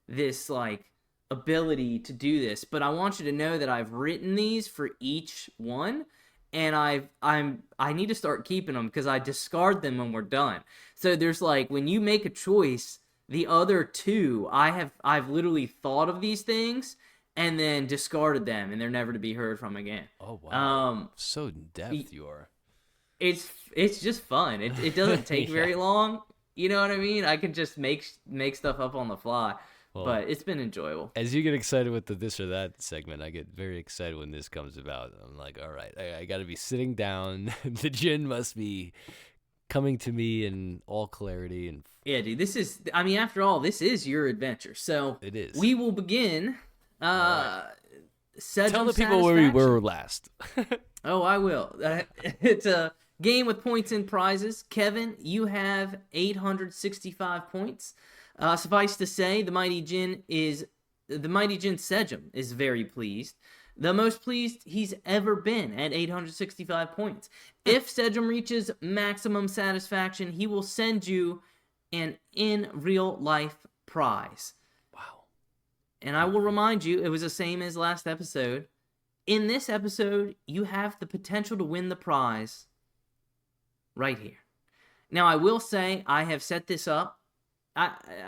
Speaker 2: this like ability to do this, but I want you to know that I've written these for each one, and I need to start keeping them because I discard them when we're done. So there's like when you make a choice, the other two I've literally thought of these things and then discarded them, and they're never to be heard from again.
Speaker 1: Oh wow,
Speaker 2: Um,
Speaker 1: so in depth you are.
Speaker 2: it's just fun. It doesn't take
Speaker 1: Yeah.
Speaker 2: very long. You know what I mean? I can just make stuff up on the fly,
Speaker 1: Well,
Speaker 2: but it's been enjoyable.
Speaker 1: as you get excited with the this or that segment, I get very excited when this comes about. I'm like, all right, I got to be sitting down. The gin must be coming to me in all clarity, and
Speaker 2: Yeah, dude. I mean, after all, this is your adventure. So
Speaker 1: it is.
Speaker 2: we will begin.
Speaker 1: All right. Tell
Speaker 2: Sedgem
Speaker 1: the people where we
Speaker 2: Satisfaction.
Speaker 1: were last.
Speaker 2: Oh, I will. It's a game with points and prizes. Kevin, you have 865 points. Suffice to say, the Mighty Jin Sedgem is very pleased. The most pleased he's ever been at 865 points. If Sedgem reaches maximum satisfaction, he will send you an in real life prize.
Speaker 1: Wow.
Speaker 2: And I will remind you, it was the same as last episode. In this episode, you have the potential to win the prize right here. Now, I will say I have set this up.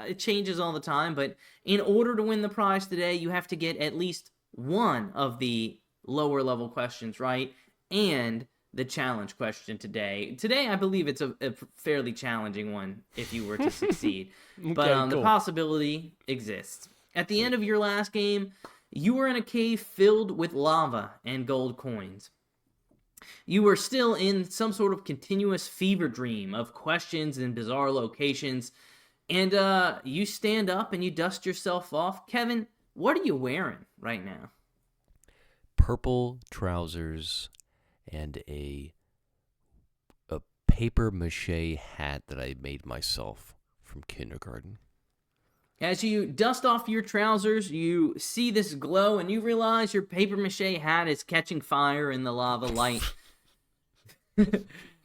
Speaker 2: It changes all the time, but in order to win the prize today, you have to get at least one of the lower level questions right and the challenge question today. Today, I believe it's a fairly challenging one if you were to succeed, but
Speaker 1: Okay,
Speaker 2: the
Speaker 1: cool.
Speaker 2: possibility exists. At the end of your last game, you were in a cave filled with lava and gold coins. You were still in some sort of continuous fever dream of questions and bizarre locations, and you stand up and you dust yourself off. Kevin, what are you wearing right now?
Speaker 1: Purple trousers and a paper mache hat that I made myself from kindergarten.
Speaker 2: As you dust off your trousers, you see this glow and you realize your paper mache hat is catching fire in the lava light.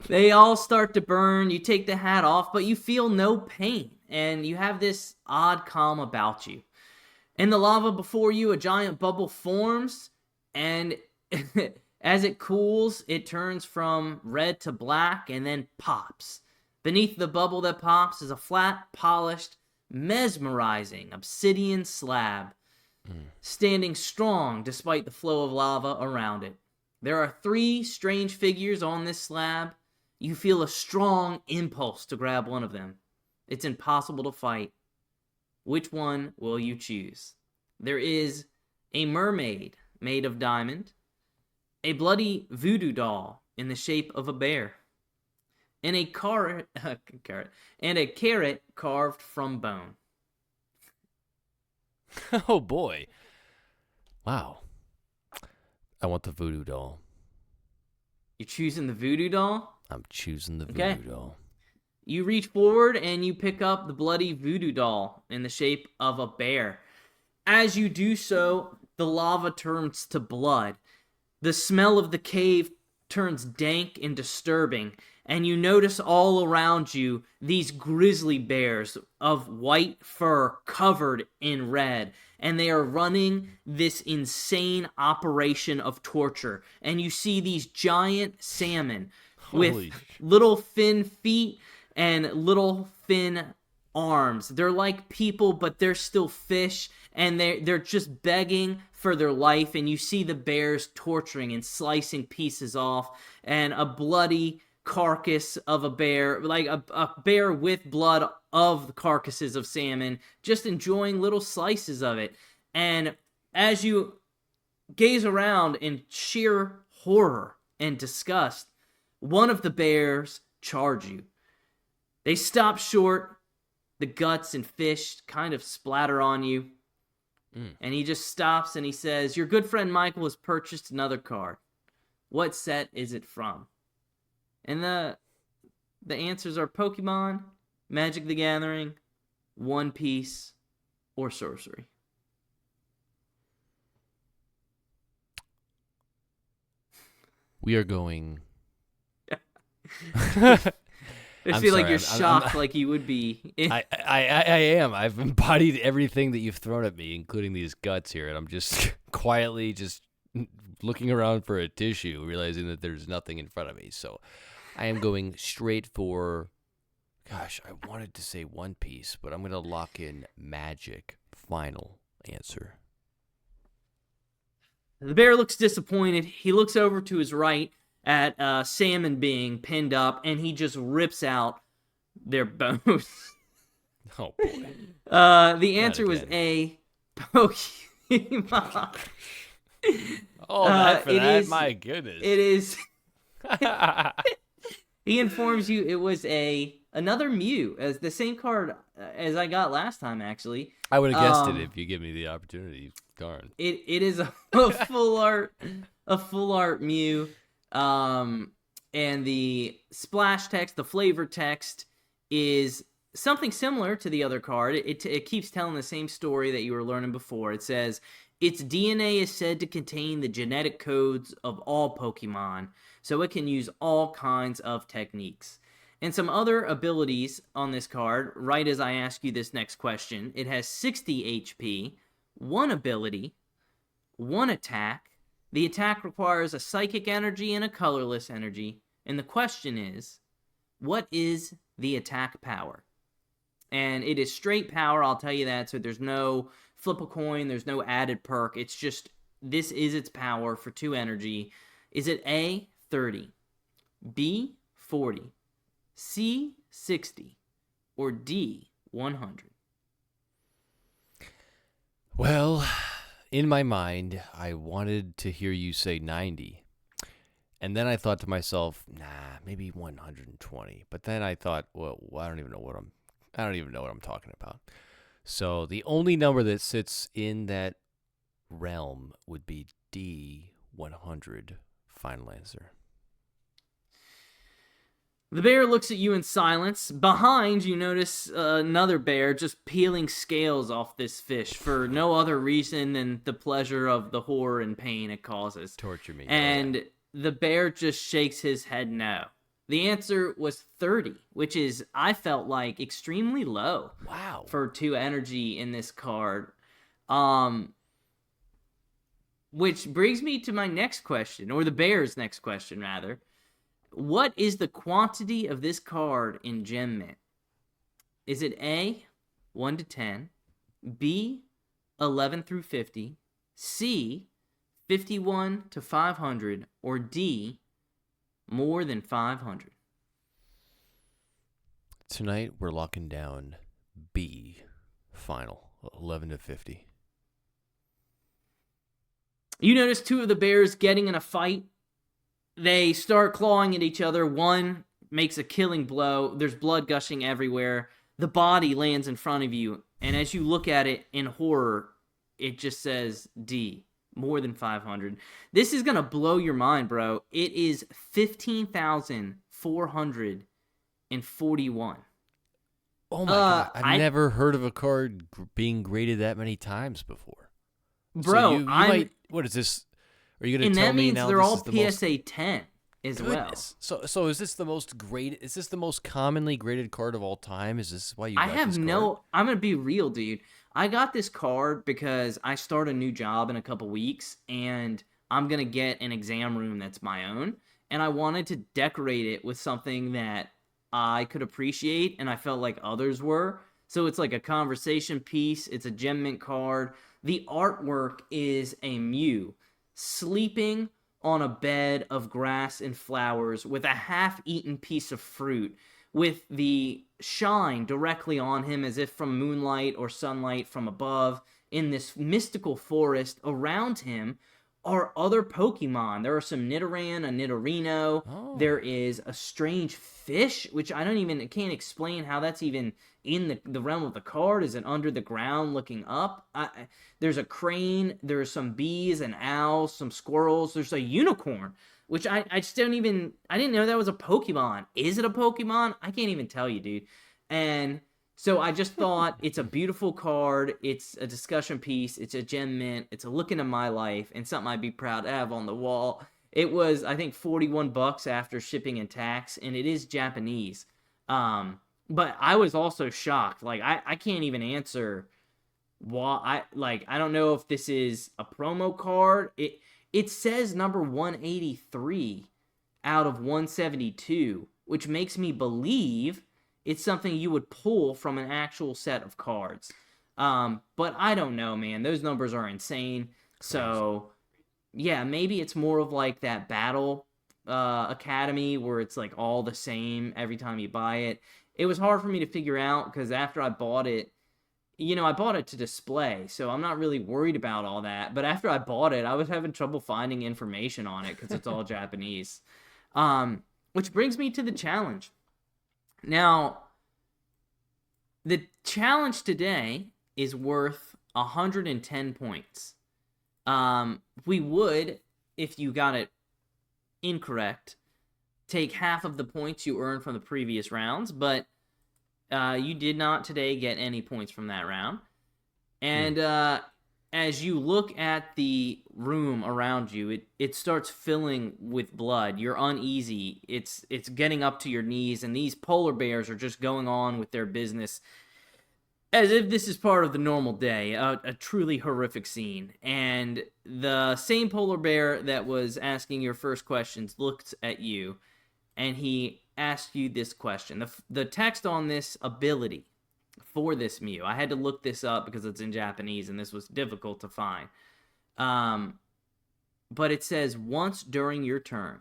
Speaker 2: They all start to burn. You take the hat off, but you feel no pain, and you have this odd calm about you. In the lava before you, a giant bubble forms, and as it cools, it turns from red to black and then pops. Beneath the bubble that pops is a flat, polished, mesmerizing obsidian slab, standing strong despite the flow of lava around it. There are 3 strange figures on this slab. You feel a strong impulse to grab one of them. It's impossible to fight. Which one will you choose? There is a mermaid made of diamond, a bloody voodoo doll in the shape of a bear, and a carrot carved from bone.
Speaker 1: Oh boy. Wow. I want the voodoo doll.
Speaker 2: You're choosing the voodoo doll?
Speaker 1: I'm choosing the
Speaker 2: Okay.
Speaker 1: voodoo doll.
Speaker 2: You reach forward and you pick up the bloody voodoo doll in the shape of a bear. As you do so, the lava turns to blood. The smell of the cave turns dank and disturbing, and you notice all around you these grizzly bears of white fur covered in red, and they are running this insane operation of torture. And you see these giant salmon with
Speaker 1: Holy
Speaker 2: little thin feet and little thin arms. They're like people, but they're still fish, and they're just begging for their life. And you see the bears torturing and slicing pieces off, and a bloody carcass of a bear, like a bear with blood of the carcasses of salmon, just enjoying little slices of it. And as you gaze around in sheer horror and disgust, one of the bears charge you. They stop short. The guts and fish kind of splatter on you. And he just stops and he says, "Your good friend Michael has purchased another card. What set is it from?" And the answers are Pokemon, Magic the Gathering, One Piece, or Sorcery.
Speaker 1: We are going.
Speaker 2: I
Speaker 1: I'm
Speaker 2: feel like
Speaker 1: sorry,
Speaker 2: you're
Speaker 1: I'm-
Speaker 2: shocked like you would be.
Speaker 1: I am. I've embodied everything that you've thrown at me, including these guts here, and I'm just quietly just looking around for a tissue, realizing that there's nothing in front of me. So I am going straight for, gosh, I wanted to say One Piece, but I'm going to lock in Magic. Final answer.
Speaker 2: The bear looks disappointed. He looks over to his right, at salmon being pinned up, and he just rips out their bones.
Speaker 1: Oh boy.
Speaker 2: The
Speaker 1: Not
Speaker 2: answer was
Speaker 1: again.
Speaker 2: A, Pokemon.
Speaker 1: Oh, that for
Speaker 2: It
Speaker 1: that.
Speaker 2: is.
Speaker 1: My goodness.
Speaker 2: It is. He informs you it was another Mew, as the same card as I got last time. Actually,
Speaker 1: I would have guessed it if you give me the opportunity. Darn.
Speaker 2: it is a full art Mew, and the splash text, the flavor text, is something similar to the other card. It keeps telling the same story that you were learning before. It says its DNA is said to contain the genetic codes of all Pokemon, so it can use all kinds of techniques. And some other abilities on this card, right as I ask you this next question. It has 60 HP, one ability, one attack. The attack requires a psychic energy and a colorless energy. And the question is, what is the attack power? And it is straight power, I'll tell you that. So there's no flip a coin, there's no added perk. It's just, this is its power for 2 energy. Is it A, 30, B, 40, C, 60, or D, 100?
Speaker 1: Well, in my mind, I wanted to hear you say 90. And then I thought to myself, nah, maybe 120. But then I thought, well, I don't even know what I'm talking about. So the only number that sits in that realm would be D, 100. Final answer.
Speaker 2: The bear looks at you in silence. Behind, you notice another bear just peeling scales off this fish for no other reason than the pleasure of the horror and pain it causes.
Speaker 1: Torture me.
Speaker 2: And the bear just shakes his head no. The answer was 30, which is, I felt like, extremely low.
Speaker 1: Wow.
Speaker 2: For 2 energy in this card. Which brings me to my next question, or the bear's next question, rather. What is the quantity of this card in Gem Mint? Is it A, 1 to 10, B, 11 through 50, C, 51 to 500, or D, more than 500?
Speaker 1: Tonight we're locking down B, final, 11 to 50.
Speaker 2: You notice 2 of the bears getting in a fight. They start clawing at each other. One makes a killing blow. There's blood gushing everywhere. The body lands in front of you, and as you look at it in horror, it just says D, more than 500. This is going to blow your mind, bro. It is 15,441.
Speaker 1: Oh my God. I've never heard of a card being graded that many times before.
Speaker 2: Bro,
Speaker 1: so you might, what is this? Are you going to tell me now
Speaker 2: they're all
Speaker 1: this
Speaker 2: PSA 10 as well.
Speaker 1: So is this the most graded? Is this the most commonly graded card of all time? Is this why you got this card?
Speaker 2: I'm going to be real, dude. I got this card because I start a new job in a couple weeks, and I'm going to get an exam room that's my own, and I wanted to decorate it with something that I could appreciate, and I felt like others were. So it's like a conversation piece. It's a Gem Mint card. The artwork is a Mew sleeping on a bed of grass and flowers with a half-eaten piece of fruit, with the shine directly on him as if from moonlight or sunlight from above. In this mystical forest around him are other Pokemon. There are some Nidoran, a Nidorino.
Speaker 1: Oh.
Speaker 2: There is a strange fish, which I can't explain how that's even in the realm of the card. Is it under the ground looking up? There's a crane. There's some bees and owls, some squirrels. There's a unicorn, which I didn't know that was a Pokemon. Is it a Pokemon? I can't even tell you, dude. And so I just thought it's a beautiful card. It's a discussion piece. It's a Gem Mint. It's a look into my life and something I'd be proud to have on the wall. It was, I think, $41 after shipping and tax, and it is Japanese. But I was also shocked. Like, I can't even answer why. I don't know if this is a promo card. It says number 183 out of 172, which makes me believe it's something you would pull from an actual set of cards. But I don't know, man. Those numbers are insane. So, yeah, maybe it's more of like that battle Academy where it's like all the same every time you buy it. It was hard for me to figure out because after I bought it, I bought it to display, so I'm not really worried about all that. But after I bought it, I was having trouble finding information on it because it's all Japanese. Which brings me to the challenge. Now, the challenge today is worth 110 points. We would, if you got it incorrect, take half of the points you earned from the previous rounds, but you did not today get any points from that round. And as you look at the room around you, it starts filling with blood. You're uneasy. It's getting up to your knees, and these polar bears are just going on with their business as if this is part of the normal day, a truly horrific scene. And the same polar bear that was asking your first questions looked at you, and he asked you this question. The text on this ability for this Mew, I had to look this up because it's in Japanese, and this was difficult to find. But it says, once during your turn,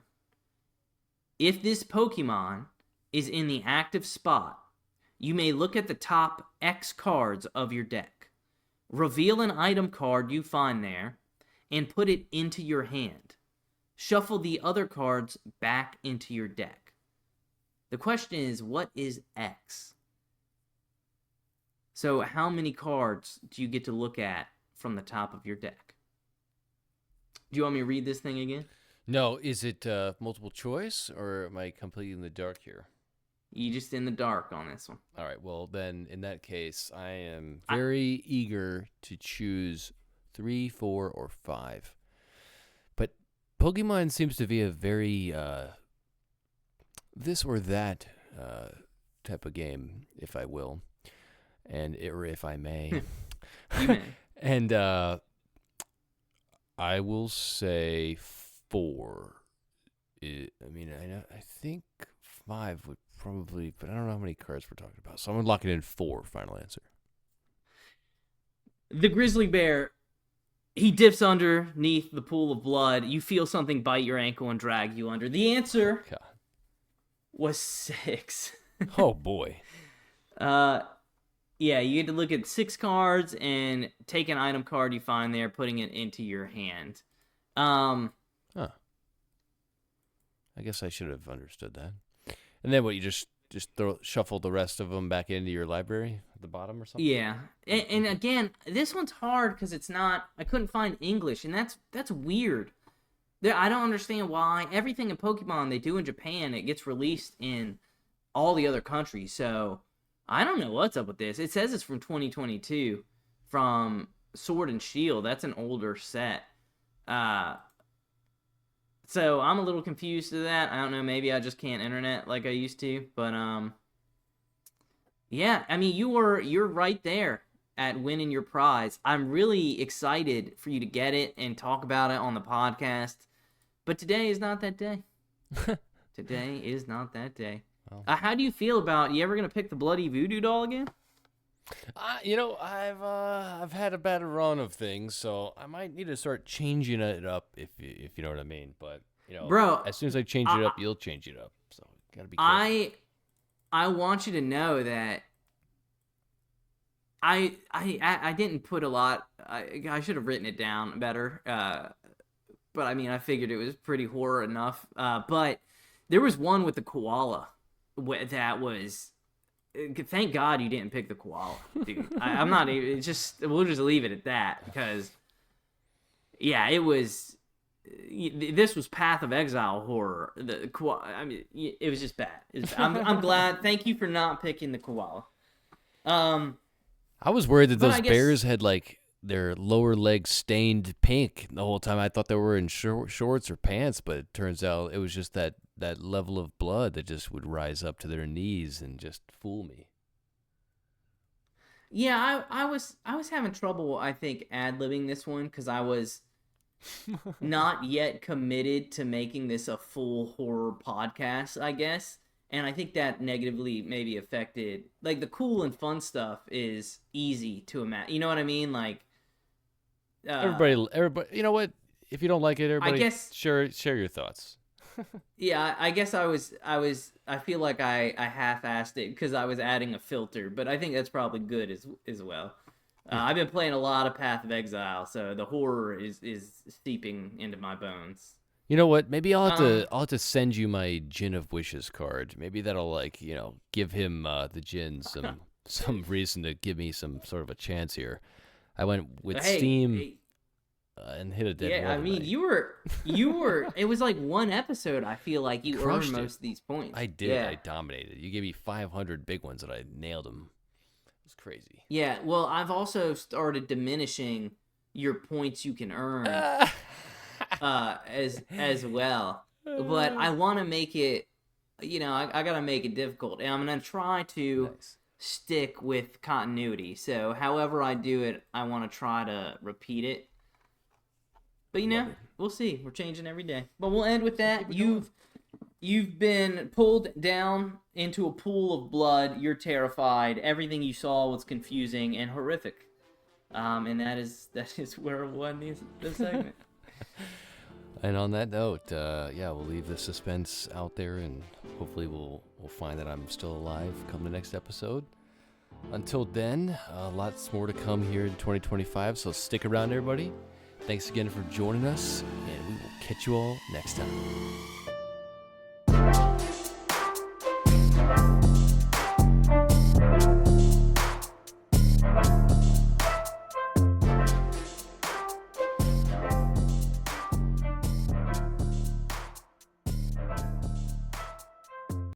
Speaker 2: if this Pokemon is in the active spot, you may look at the top X cards of your deck, reveal an item card you find there, and put it into your hand. Shuffle the other cards back into your deck. The question is, what is X? So how many cards do you get to look at from the top of your deck? Do you want me to read this thing again?
Speaker 1: No, is it multiple choice, or am I completely in the dark here?
Speaker 2: You just in the dark on this one.
Speaker 1: All right, well, then, in that case, I am very eager to choose 3, 4, or 5. But Pokemon seems to be a very this or that type of game, if I will, or if I may.
Speaker 2: You may.
Speaker 1: And I will say 4. I think 5 would probably, but I don't know how many cards we're talking about. So I'm going to lock it in 4, final answer.
Speaker 2: The grizzly bear, he dips underneath the pool of blood. You feel something bite your ankle and drag you under. The answer was 6.
Speaker 1: Oh, boy.
Speaker 2: Yeah, you get to look at 6 cards and take an item card you find there, putting it into your hand.
Speaker 1: I guess I should have understood that. And then what, you just shuffle the rest of them back into your library at the bottom or something?
Speaker 2: Yeah. And again, this one's hard because I couldn't find English, and that's weird. I don't understand why. Everything in Pokemon they do in Japan, it gets released in all the other countries. So I don't know what's up with this. It says it's from 2022 from Sword and Shield. That's an older set. So I'm a little confused to that. I don't know. Maybe I just can't internet like I used to. But yeah. I mean, you're right there at winning your prize. I'm really excited for you to get it and talk about it on the podcast. But today is not that day. Today is not that day. Well, how do you feel about? You ever gonna pick the bloody voodoo doll again?
Speaker 1: I've had a bad run of things, so I might need to start changing it up if you know what I mean. But
Speaker 2: bro,
Speaker 1: as soon as I change it up, you'll change it up. So gotta be careful.
Speaker 2: I want you to know that I didn't put a lot. I should have written it down better. But I mean, I figured it was pretty horror enough. But there was one with the koala that was. Thank God you didn't pick the koala, dude. I'm not even. It's just we'll just leave it at that because, yeah, it was. This was Path of Exile horror. The koala. I mean, it was just bad. I'm glad. Thank you for not picking the koala.
Speaker 1: I was worried that those bears had like their lower legs stained pink the whole time. I thought they were in shorts or pants, but it turns out it was just that level of blood that just would rise up to their knees and just fool me.
Speaker 2: Yeah, I was having trouble, I think, ad-libbing this one because I was not yet committed to making this a full horror podcast, I guess. And I think that negatively maybe affected, like, the cool and fun stuff is easy to imagine. You know what I mean? Like,
Speaker 1: everybody, you know what? If you don't like it, everybody,
Speaker 2: I guess,
Speaker 1: share your thoughts.
Speaker 2: Yeah, I guess I feel like I half-assed it because I was adding a filter, but I think that's probably good as well. I've been playing a lot of Path of Exile, so the horror is seeping into my bones.
Speaker 1: You know what? Maybe
Speaker 2: Um,
Speaker 1: I'll have to send you my Gin of Wishes card. Maybe that'll give him the Gin some reason to give me some sort of a chance here. I went with Steam
Speaker 2: hey,
Speaker 1: and hit a dead
Speaker 2: yeah,
Speaker 1: wall
Speaker 2: I mean,
Speaker 1: tonight.
Speaker 2: you were. It was like one episode. I feel like you earned
Speaker 1: Crushed it.
Speaker 2: most of these points.
Speaker 1: I did.
Speaker 2: Yeah,
Speaker 1: I dominated. You gave me 500 big ones and I nailed them. It was crazy.
Speaker 2: yeah. Well, I've also started diminishing your points you can earn as well. But I want to make it. I gotta make it difficult, and I'm gonna try to
Speaker 1: Nice.
Speaker 2: stick with continuity. So, however I do it, I want to try to repeat it. But
Speaker 1: Love it.
Speaker 2: we'll see. We're changing every day. But we'll end with
Speaker 1: Keep
Speaker 2: that.
Speaker 1: it going.
Speaker 2: You've been pulled down into a pool of blood. You're terrified. Everything you saw was confusing and horrific. And that is where we'll end this segment.
Speaker 1: And on that note, yeah, we'll leave the suspense out there, and hopefully we'll find that I'm still alive come the next episode. Until then, lots more to come here in 2025, so stick around, everybody. Thanks again for joining us, and we will catch you all next time.